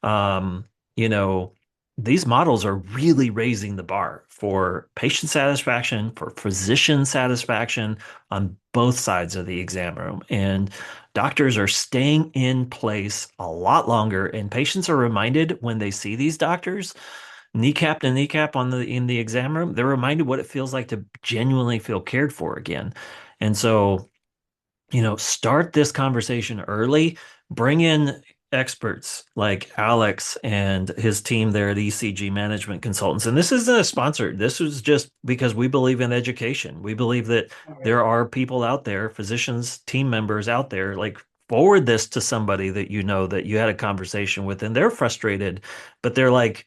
Um, you know, these models are really raising the bar for patient satisfaction, for physician satisfaction on both sides of the exam room. And doctors are staying in place a lot longer, and patients are reminded when they see these doctors kneecap to kneecap in the exam room, they're reminded what it feels like to genuinely feel cared for again. And so start this conversation early. Bring in experts like Alex and his team there at ECG Management Consultants. And this isn't a sponsor. This was just because we believe in education. We believe that Oh, yeah. there are people out there, physicians, team members out there, like forward this to somebody that you know that you had a conversation with and they're frustrated, but they're like,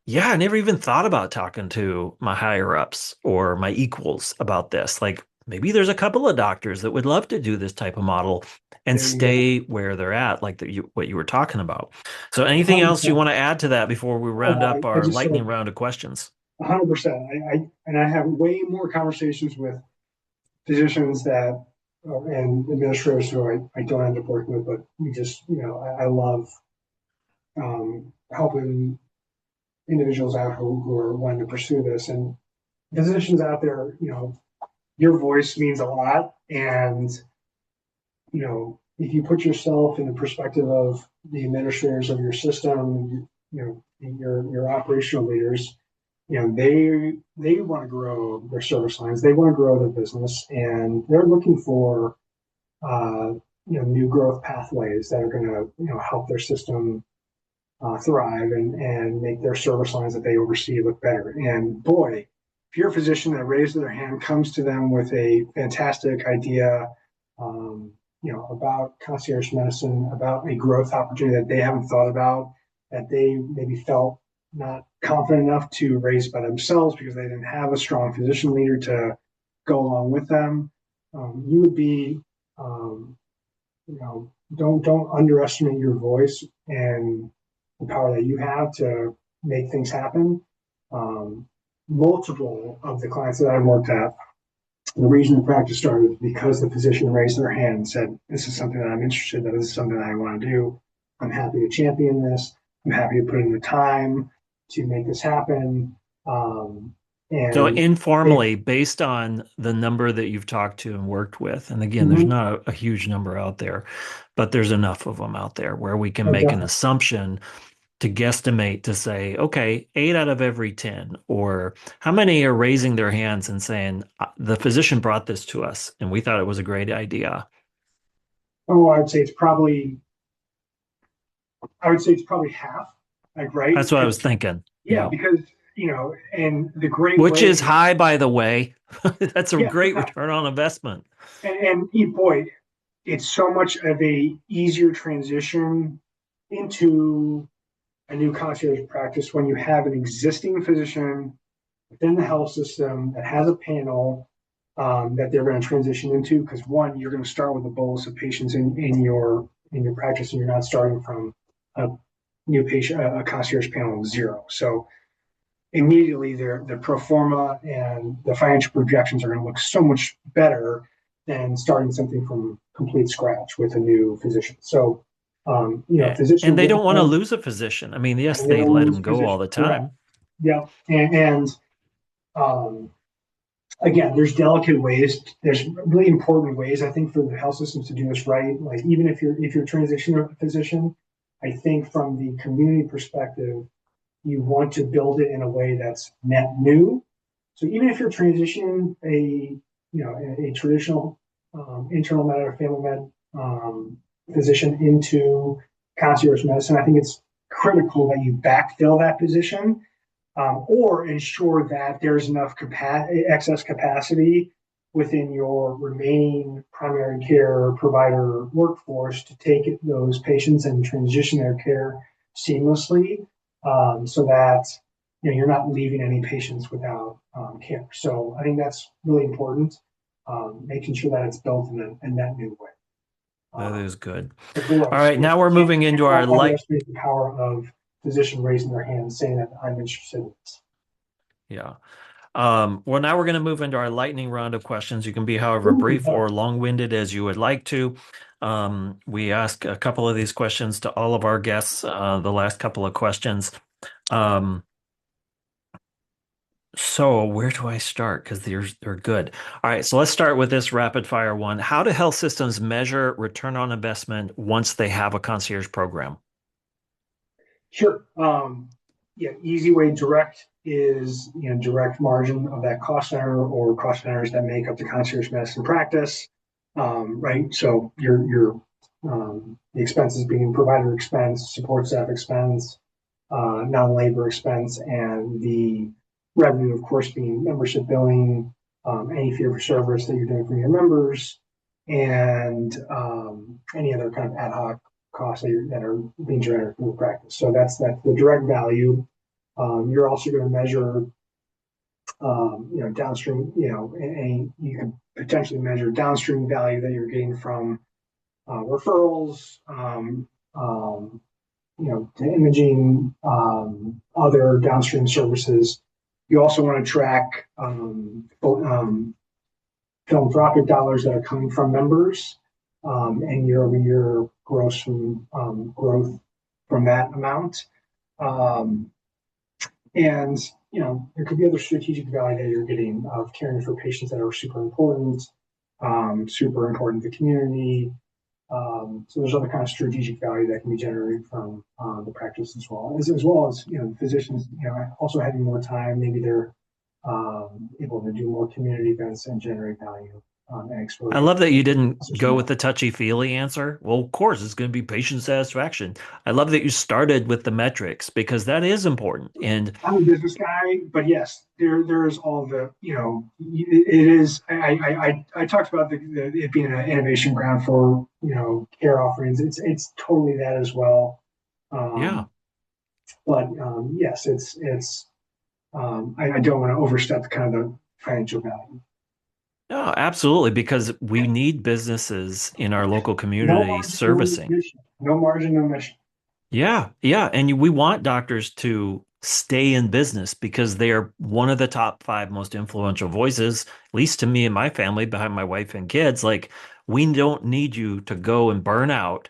yeah, I never even thought about talking to my higher ups or my equals about this. Like maybe there's a couple of doctors that would love to do this type of model and There you go. stay where they're at, like what you were talking about. So anything else you 100%. want to add to that before we Oh, round up I our just lightning said round of questions? 100%. I have way more conversations with physicians that and administrators who I don't end up working with, but we just, I love helping individuals out who are wanting to pursue this. And physicians out there, your voice means a lot. And, if you put yourself in the perspective of the administrators of your system, your operational leaders, they want to grow their service lines, they want to grow their business, and they're looking for uh, new growth pathways that are going to help their system thrive and make their service lines that they oversee look better. And boy, if you're a physician that raises their hand, comes to them with a fantastic idea, um, about concierge medicine, about a growth opportunity that they haven't thought about, that they maybe felt not confident enough to raise by themselves because they didn't have a strong physician leader to go along with them, you would be, um, don't underestimate your voice and the power that you have to make things happen. Um, Multiple of the clients that I've worked at, the reason the practice started is because the physician raised their hand and said, "This is something that I'm interested in. This is something that I want to do. I'm happy to champion this. I'm happy to put in the time to make this happen." Um, So and they, informally, based on the number that you've talked to and worked with, and again, there's mm-hmm, not a huge number out there, but there's enough of them out there where we can oh, make an definitely. assumption to guesstimate to say, okay, 8 out of every 10, or how many are raising their hands and saying, the physician brought this to us and we thought it was a great idea. Oh, I would say it's probably half, like, right? That's what I Because was thinking. yeah, Yeah. because and the great Which is way, high, by the way. That's a yeah, great yeah, return on investment. boy, it's so much of a easier transition into a new concierge practice when you have an existing physician within the health system that has a panel that they're going to transition into. Because one, you're going to start with a bolus of patients in your practice, and you're not starting from a new patient, a concierge panel of zero. So immediately their pro forma and the financial projections are going to look so much better than starting something from complete scratch with a new physician. So, Yeah. physician And they don't want to workflow, lose a physician. I mean, yes, and they they don't want let to lose them go all physician. the Correct. time. Yeah. And um, again, there's delicate ways. There's really important ways, I think, for the health systems to do this right. Like even if you're transitioning a physician, I think from the community perspective, you want to build it in a way that's net new. So even if you're transitioning a traditional internal med or family med physician into concierge medicine. I think it's critical that you backfill that position or ensure that there's enough excess capacity within your remaining primary care provider workforce to take those patients and transition their care seamlessly, so that you're not leaving any patients without care. So I think that's really important, making sure that it's built in that new way. That Um, is good. but you're All right. right, now we're moving into our Can't light. underestimate the power of physician raising their hand saying that I'm interested in this. Yeah. Well, now we're going to move into our lightning round of questions. You can be however Ooh, brief or long-winded as you would like to. We ask a couple of these questions to all of our guests, the last couple of questions. Um, so where do I start? Because they're good. All right, so let's start with this rapid fire one. How do health systems measure return on investment once they have a concierge program? sure. Yeah, easy way direct is direct margin of that cost center or cost centers that make up the concierge medicine practice. Right. So your the expenses being provider expense, support staff expense, non-labor expense, and the revenue, of course, being membership billing, any fee for service that you're doing for your members, and any other kind of ad hoc costs that are being generated from the practice. So that's the direct value. You're also going to measure, downstream, and you can potentially measure downstream value that you're getting from referrals, to imaging, other downstream services. You also want to track philanthropic dollars that are coming from members, and year-over-year growth from that amount. Um, and there could be other strategic value that you're getting of caring for patients that are super important to the community. So there's other kind of strategic value that can be generated from the practice as well as physicians also having more time. Maybe they're able to do more community events and generate value and I exposure love that you didn't as go with well. the touchy-feely answer. Well, of course, it's going to be patient satisfaction. I love that you started with the metrics because that is important. And I'm a business guy, but yes, there's all the it is. I talked about it being an innovation ground for care offerings. It's totally that as well. yeah, Um, but yes, it's I don't want to overstep the kind of the financial value. no, absolutely, because we need businesses in our local No community margin, no servicing. mission. No margin, no mission. Yeah, yeah. And we want doctors to stay in business because they are one of the top five most influential voices, at least to me and my family, behind my wife and kids. Like, we don't need you to go and burn out,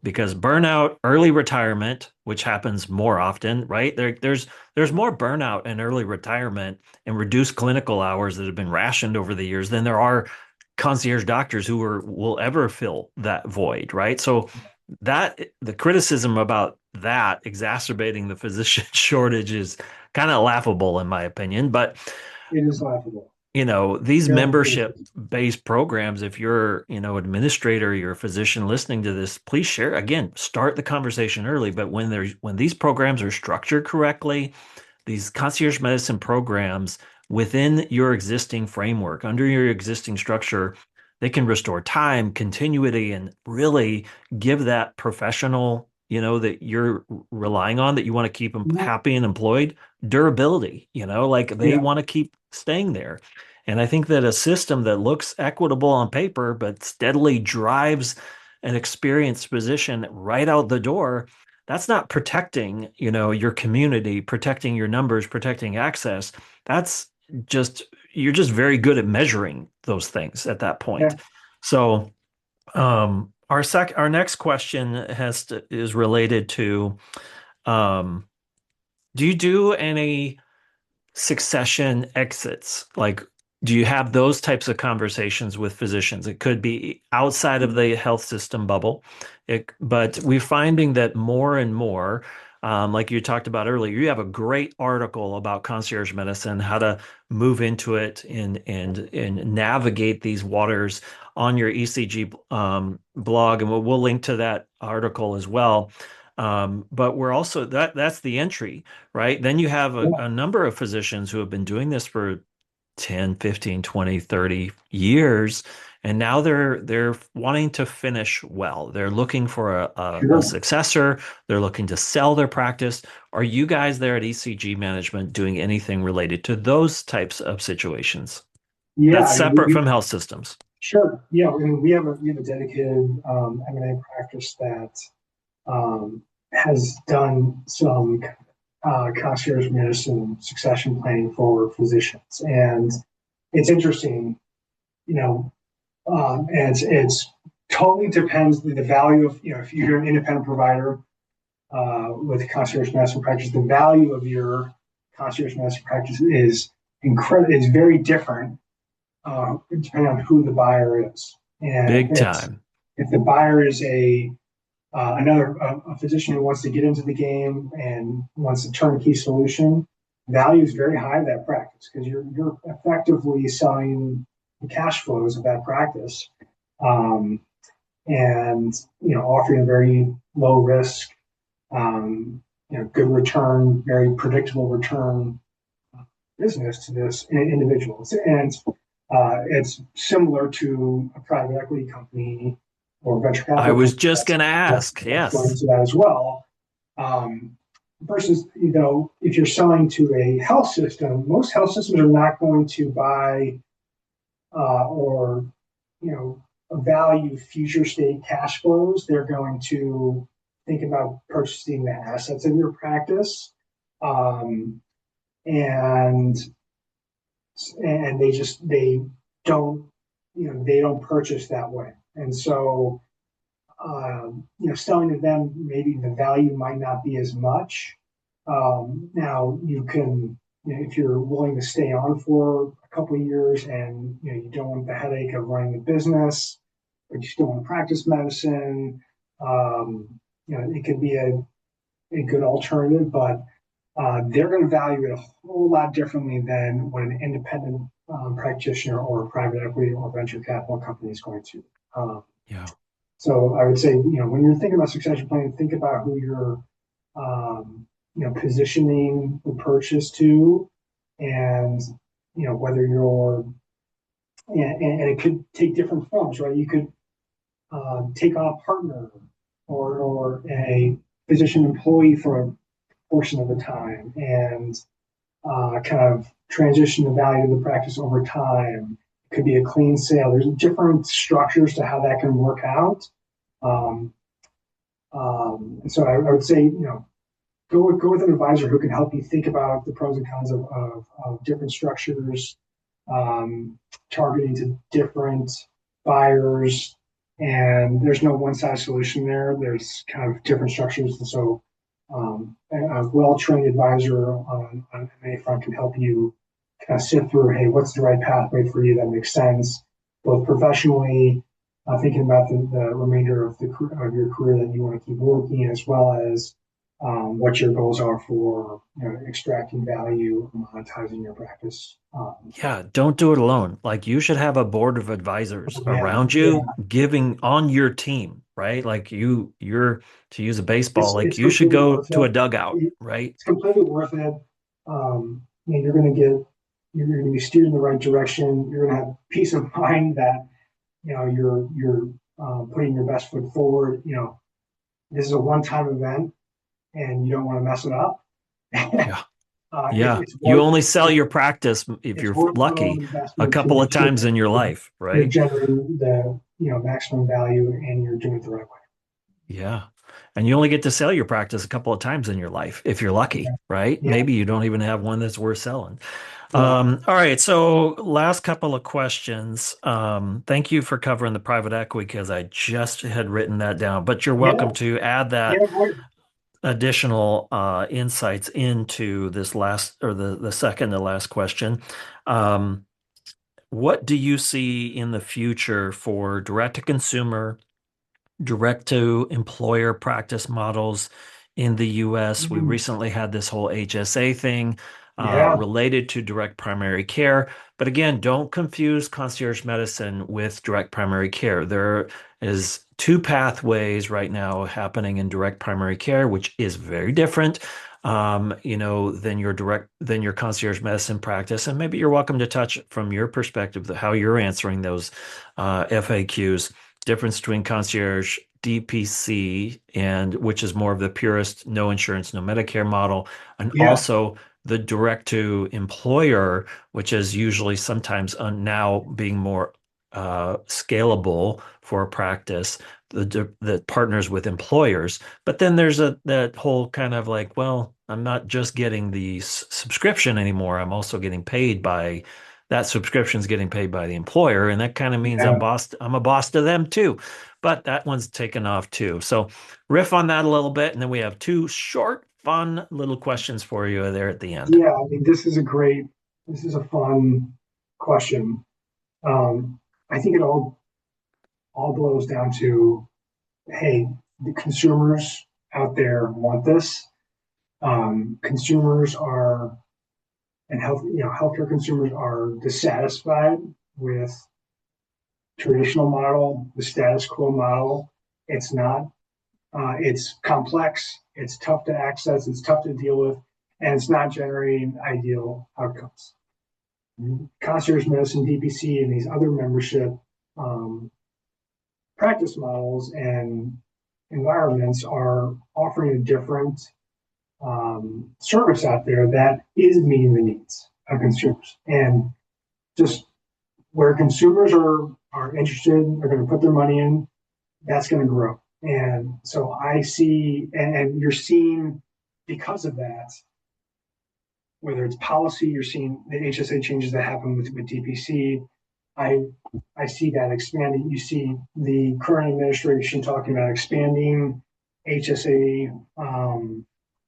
because burnout, early retirement, which happens more often, right? There's more burnout and early retirement and reduced clinical hours that have been rationed over the years than there are concierge doctors who will ever fill that void, right? So that the criticism about that exacerbating the physician shortage is kind of laughable in my opinion. But It is laughable. these Very membership critical. based programs, if you're, administrator, you're a physician listening to this, please share again, start the conversation early. But when these programs are structured correctly, these concierge medicine programs within your existing framework, under your existing structure, they can restore time, continuity, and really give that professional, that you're relying on, that you want to keep them Yeah, happy and employed, durability, like they yeah, want to keep staying there. And I think that a system that looks equitable on paper, but steadily drives an experienced physician right out the door, that's not protecting, your community, protecting your numbers, protecting access. That's just you're just very good at measuring those things at that point. yeah. So, our next question is related to, um, do you do any succession exits? Like, do you have those types of conversations with physicians? It could be outside of the health system bubble, but we're finding that more and more like you talked about earlier, you have a great article about concierge medicine, how to move into it and navigate these waters on your ECG blog, and we'll link to that article as well. But we're also that's the entry, right? Then you have Yeah, a number of physicians who have been doing this for 10, 15, 20, 30 years. And now they're wanting to finish well. They're looking for a sure. successor. They're looking to sell their practice. Are you guys there at ECG Management doing anything related to those types of situations? Yeah, That's I mean, separate from health systems. sure. Yeah, I mean, we have a dedicated M&A practice that has done some concierge medicine succession planning for physicians, and it's interesting, you know, and it's totally depends the value of if you're an independent provider with concierge medicine practice, the value of your concierge medicine practice is incredible. It's very different depending on who the buyer is. And Big time. if the buyer is a physician who wants to get into the game and wants a turnkey solution, value is very high of that practice because you're effectively selling the cash flows of that practice, um, and offering a very low risk, good return, very predictable return business to this individuals. And it's similar to a private equity company or venture I capital was company just going to ask. that's going Yes. into that as well. Um, Versus, if you're selling to a health system, most health systems are not going to buy or value future state cash flows. They're going to think about purchasing the assets of your practice, um, and they don't they don't purchase that way. And so selling to them, maybe the value might not be as much. Now you can, if you're willing to stay on for a couple of years and you don't want the headache of running the business, but you still want to practice medicine, it could be a good alternative, but they're going to value it a whole lot differently than what an independent practitioner or a private equity or venture capital company is going to. Um, Yeah. so I would say, when you're thinking about succession planning, think about who you're, positioning the purchase to, and whether you're, and it could take different forms, right? You could take on a partner or a physician employee for a portion of the time, and kind of transition the value of the practice over time. It could be a clean sale. There's different structures to how that can work out. Um, and so I would say, go with an advisor who can help you think about the pros and cons of different structures, targeting to different buyers. And there's no one size solution there. There's kind of different structures. And so a well-trained advisor on any front can help you kind of sift through, hey, what's the right pathway for you that makes sense, both professionally, thinking about the remainder of of your career that you want to keep working, as well as what your goals are for extracting value, monetizing your practice. Yeah, don't do it alone. Like you should have a board of advisors Yeah, around you yeah, giving on your team, right? Like you're to use a baseball, like it's you should completely go worth to a it. dugout, right? It's completely worth it. You're going to you're going to be steered in the right direction. You're going to have peace of mind that you're putting your best foot forward. This is a one-time event, and you don't want to mess it up. Yeah. It's, Yeah. it's You worth only sell your practice if it's you're worthwhile lucky a investment to couple make of sure times that in your life, you're right? generating the maximum value and you're doing it the right way. Yeah. And you only get to sell your practice a couple of times in your life if you're lucky, Yeah, right? yeah, Maybe you don't even have one that's worth selling. yeah, All right. So last couple of questions. Thank you for covering the private equity because I just had written that down, but you're welcome yeah, to add that yeah. Boy. additional insights into this last or the second to last question. Um, what do you see in the future for direct to consumer, direct to employer practice models in the US. We Mhm. recently had this whole HSA thing Yeah, related to direct primary care. But again, don't confuse concierge medicine with direct primary care. There is two pathways right now happening in direct primary care, which is very different, than your concierge medicine practice. And maybe you're welcome to touch from your perspective how you're answering those FAQs. Difference between concierge DPC and which is more of the purest no insurance, no Medicare model, and yeah, also the direct to employer, which is usually sometimes now being more scalable for a practice that partners with employers. But then there's that whole kind of like, well, I'm not just getting the subscription anymore. I'm also getting paid by that subscription's getting paid by the employer, and that kind of means yeah, I'm a boss to them too. But that one's taken off too. So riff on that a little bit, and then we have two short, fun little questions for you there at the end. yeah. I mean, this is a fun question. I think it all boils down to, hey, the consumers out there want this. Consumers are and healthcare consumers are dissatisfied with traditional model, the status quo model. It's not. It's complex. It's tough to access. It's tough to deal with, and it's not generating ideal outcomes. Concierge medicine, DPC, and these other membership um, practice models and environments are offering a different service out there that is meeting the needs of consumers. And just where consumers are interested, are going to put their money in, that's going to grow. And so I see, and you're seeing because of that, whether it's policy, you're seeing the HSA changes that happen with DPC. I I see that expanding. You see the current administration talking about expanding HSA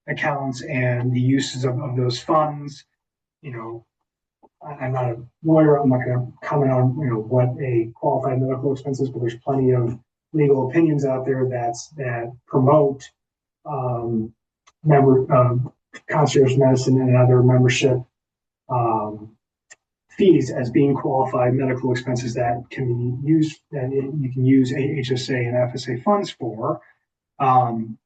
accounts and the uses of those funds. You know, I'm not a lawyer. I'm not going to comment on what a qualified medical expense is, but there's plenty of legal opinions out there that promote um, member concierge medicine and other membership um, fees as being qualified medical expenses that can be used that you can use HSA and FSA funds for. Um,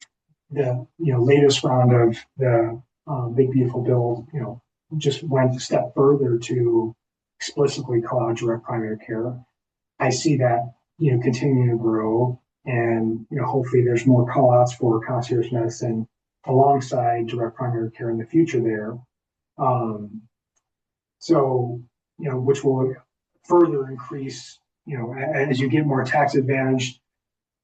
the latest round of the Big Beautiful Bill, just went a step further to explicitly call out direct primary care. I see that continuing to grow, and hopefully there's more call outs for concierge medicine alongside direct primary care in the future there. Um, so which will further increase as you get more tax advantaged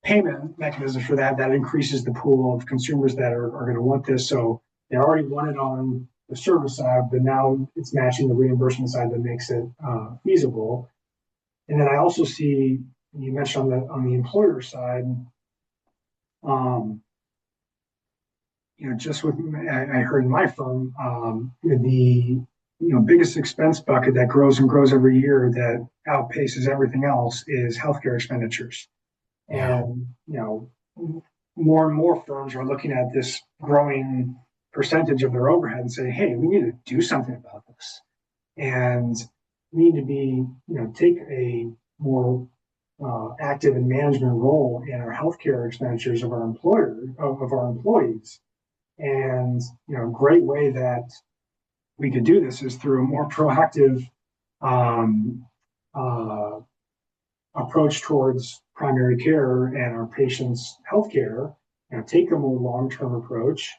payment mechanisms for that, that increases the pool of consumers that are going to want this. So they already want it on the service side, but now it's matching the reimbursement side that makes it feasible. And then I also see, you mentioned on the employer side, um, just with I heard in my firm, the biggest expense bucket that grows and grows every year that outpaces everything else is healthcare expenditures. Yeah. And more and more firms are looking at this growing percentage of their overhead and saying, hey, we need to do something about this. And we need to be, take a more active and management role in our healthcare expenditures of our of our employees. And great way that we could do this is through a more proactive um, uh, approach towards primary care and our patients' healthcare. Take a more long-term approach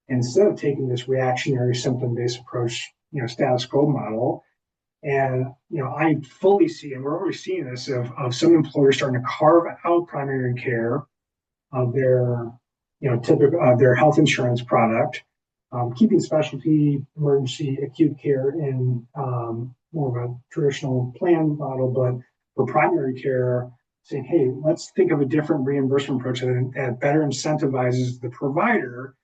instead of taking this reactionary symptom-based approach, status quo model. And I fully see, and we're already seeing this of some employers starting to carve out primary care of their, typical their health insurance product, keeping specialty, emergency, acute care in more of a traditional plan model, but for primary care, saying, hey, let's think of a different reimbursement approach that better incentivizes the provider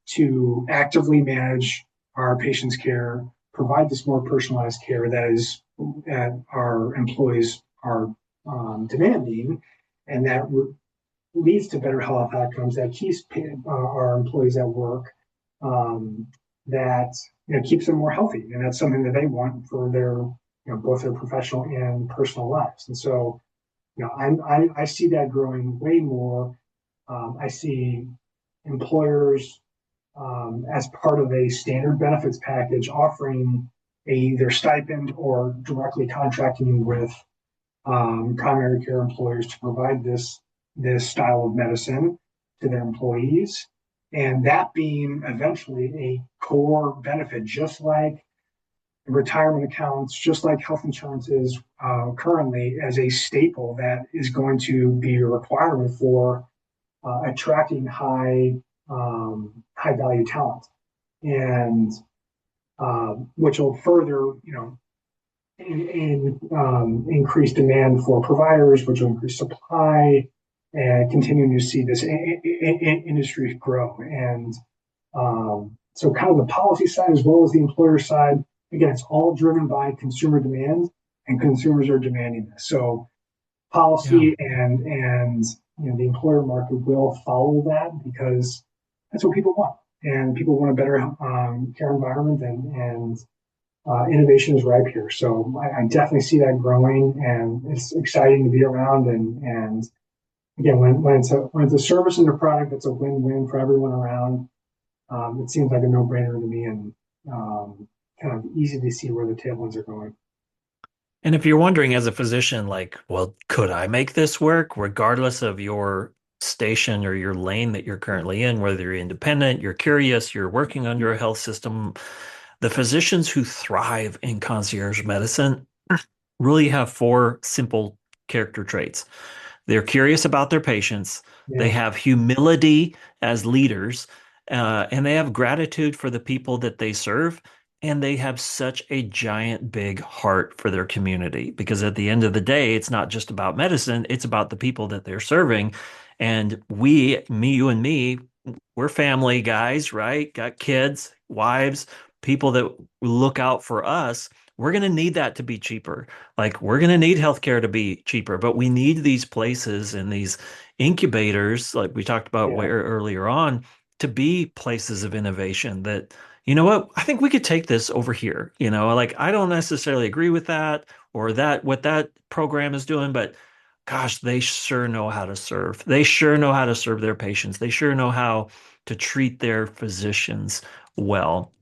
to actively manage our patients' care, provide this more personalized care that our employees are demanding, and that leads to better health outcomes, that keeps our employees at work, um, that keeps them more healthy, and that's something that they want for their both their professional and personal lives. And so I see that growing way more. I see employers as part of a standard benefits package offering either stipend or directly contracting with primary care employers to provide this style of medicine to their employees, and that being eventually a core benefit, just like retirement accounts, just like health insurance is currently, as a staple that is going to be a requirement for attracting high value talent, and which will further increase demand for providers, which will increase supply, and continuing to see this industry grow. And so, kind of the policy side as well as the employer side, again, it's all driven by consumer demand, and consumers are demanding this. So, Yeah. policy and the employer market will follow that because that's what people want, and people want a better care environment, and innovation is ripe here. So I definitely see that growing, and it's exciting to be around. And again, when it's a service and a product that's a win-win for everyone around, it seems like a no-brainer to me, and kind of easy to see where the tailwinds are going. And if you're wondering as a physician, like, well, could I make this work regardless of your station or your lane that you're currently in, whether you're independent, you're curious, you're working under a health system, the physicians who thrive in concierge medicine really have four simple character traits. They're curious about their patients. They Yeah, have humility as leaders, and they have gratitude for the people that they serve. And they have such a giant, big heart for their community because at the end of the day, it's not just about medicine, it's about the people that they're serving. And you and me, we're family guys, right? Got kids, wives, people that look out for us. We're going to need that to be cheaper. Like we're going to need healthcare to be cheaper, but we need these places and these incubators, like we talked about yeah, where earlier on, to be places of innovation that, you know what, I think we could take this over here. Like I don't necessarily agree with that or that what that program is doing, but gosh, they sure know how to serve. They sure know how to serve their patients. They sure know how to treat their physicians well.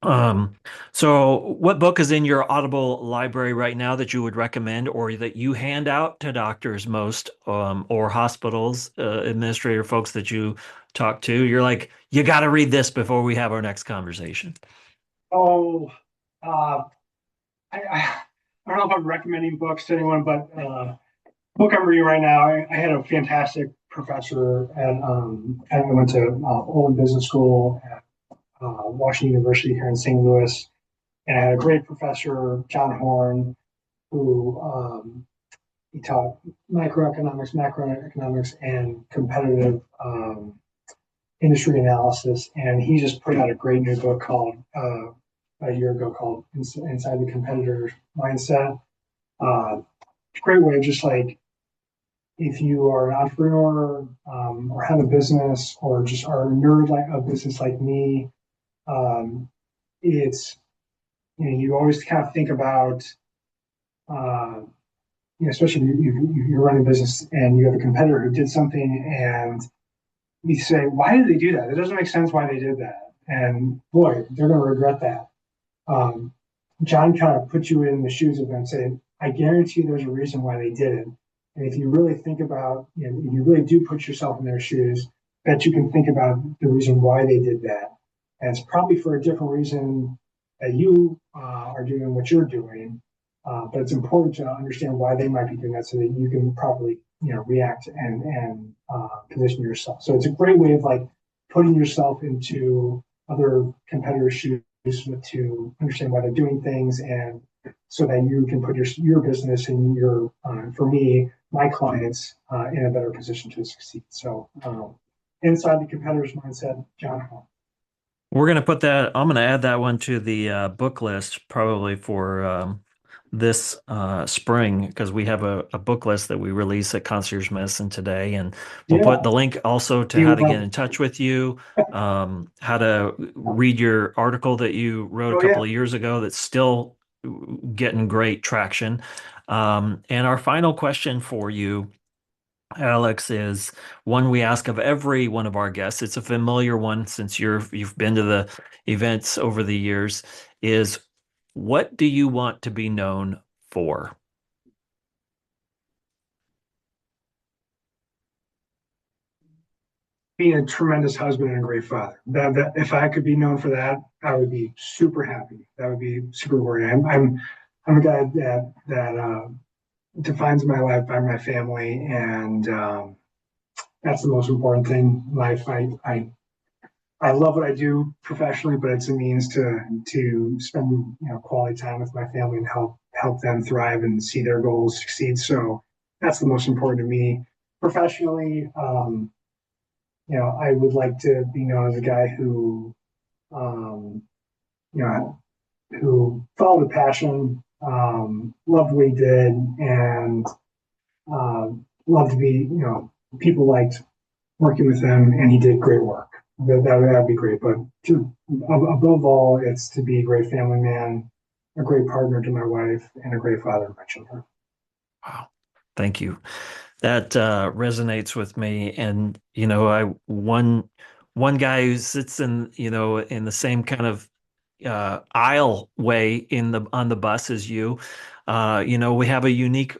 Um, so what book is in your Audible library right now that you would recommend or that you hand out to doctors most, or hospitals, administrator folks that you talk to? You're like, you got to read this before we have our next conversation. oh, uh, I don't know if I'm recommending books to anyone, but book I'm reading right now. I had a fantastic professor I went to Olin Business School at Washington University here in St. Louis, and I had a great professor, John Horn, who he taught microeconomics, macroeconomics, and competitive industry analysis. And he just put out a great new book called a year ago called Inside the Competitor Mindset. Uh, Great way of just like if you are an entrepreneur or have a business or just are a nerd like a business like me, um, it's you always kind of think about uh, especially if you're running a business and you have a competitor who did something and you say, why did they do that? It doesn't make sense why they did that. And boy, they're going to regret that. Um, John kind of puts you in the shoes of them saying, I guarantee there's a reason why they did it. And if you really think about, if you really do put yourself in their shoes, that you can think about the reason why they did that. And it's probably for a different reason that you are doing what you're doing. But it's important to understand why they might be doing that so that you can properly, react and position yourself. So it's a great way of like putting yourself into other competitors' shoes to understand why they're doing things, and so that you can put your business and your for me my clients in a better position to succeed. So inside the competitor's mindset, John Hall. We're going to put that, I'm going to add that one to the book list probably for this spring because we have a book list that we release at Concierge Medicine Today, and we'll Yeah, put the link also to you how would to get love in it. touch with you, how to read your article that you wrote a Oh couple yeah. of years ago that's still getting great traction. And our final question for you, Alex, is one we ask of every one of our guests. It's a familiar one since you've been to the events over the years, is what do you want to be known for? Being a tremendous husband and a great father. That if I could be known for that, I would be super happy. That would be super rewarding. I'm a guy that defines my life by my family, and that's the most important thing in life. I love what I do professionally, but it's a means to spend quality time with my family and help them thrive and see their goals succeed. So that's the most important to me professionally. I would like to be known as a guy who, um, you know, who followed a passion, loved what he did, and loved to be, people liked working with him, and he did great work. That would be great. But above all, it's to be a great family man, a great partner to my wife, and a great father to my children. Wow. Thank you. That resonates with me. And, I one guy who sits in, in the same kind of aisle way in the on the bus as you. We have a unique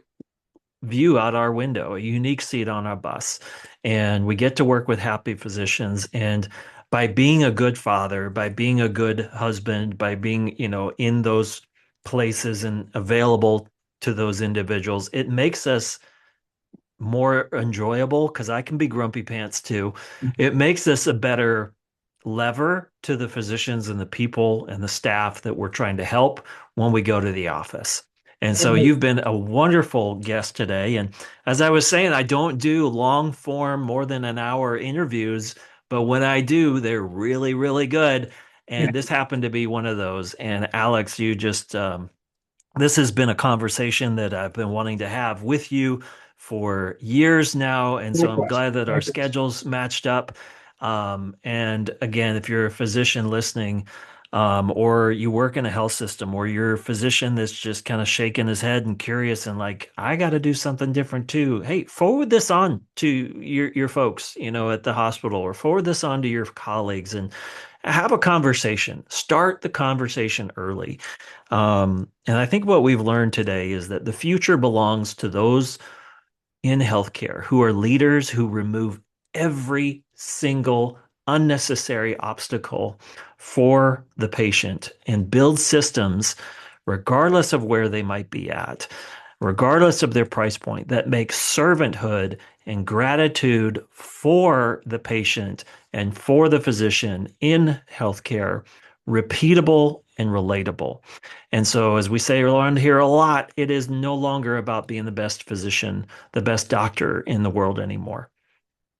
view out our window, a unique seat on our bus. And we get to work with happy physicians. And by being a good father, by being a good husband, by being, in those places and available to those individuals, it makes us more enjoyable because I can be grumpy pants too. It makes this a better lever to the physicians and the people and the staff that we're trying to help when we go to the office. And so you've been a wonderful guest today. And as I was saying, I don't do long form, more than an hour interviews, but when I do, they're really, really good. Yeah, And this happened to be one of those. And Alex, you just this has been a conversation that I've been wanting to have with you for years now. And so I'm likewise. glad that our Likewise. schedules matched up. And again, if you're a physician listening, or you work in a health system, or you're a physician that's just kind of shaking his head and curious and like, I got to do something different too. Hey, forward this on to your folks, at the hospital, or forward this on to your colleagues and have a conversation. Start the conversation early. And I think what we've learned today is that the future belongs to those in healthcare who are leaders who remove every single unnecessary obstacle for the patient and build systems, regardless of where they might be at, regardless of their price point, that make servanthood and gratitude for the patient and for the physician in healthcare repeatable and relatable. And so, as we say around here a lot, it is no longer about being the best physician, the best doctor in the world anymore.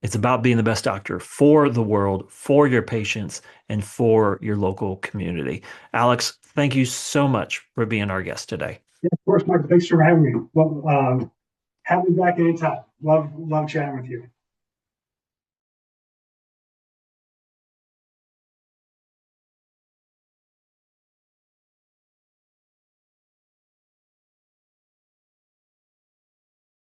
It's about being the best doctor for the world, for your patients, and for your local community. Alex, thank you so much for being our guest today. Yeah, of course, Michael. Thanks for having me. Well, have me back anytime. Love chatting with you.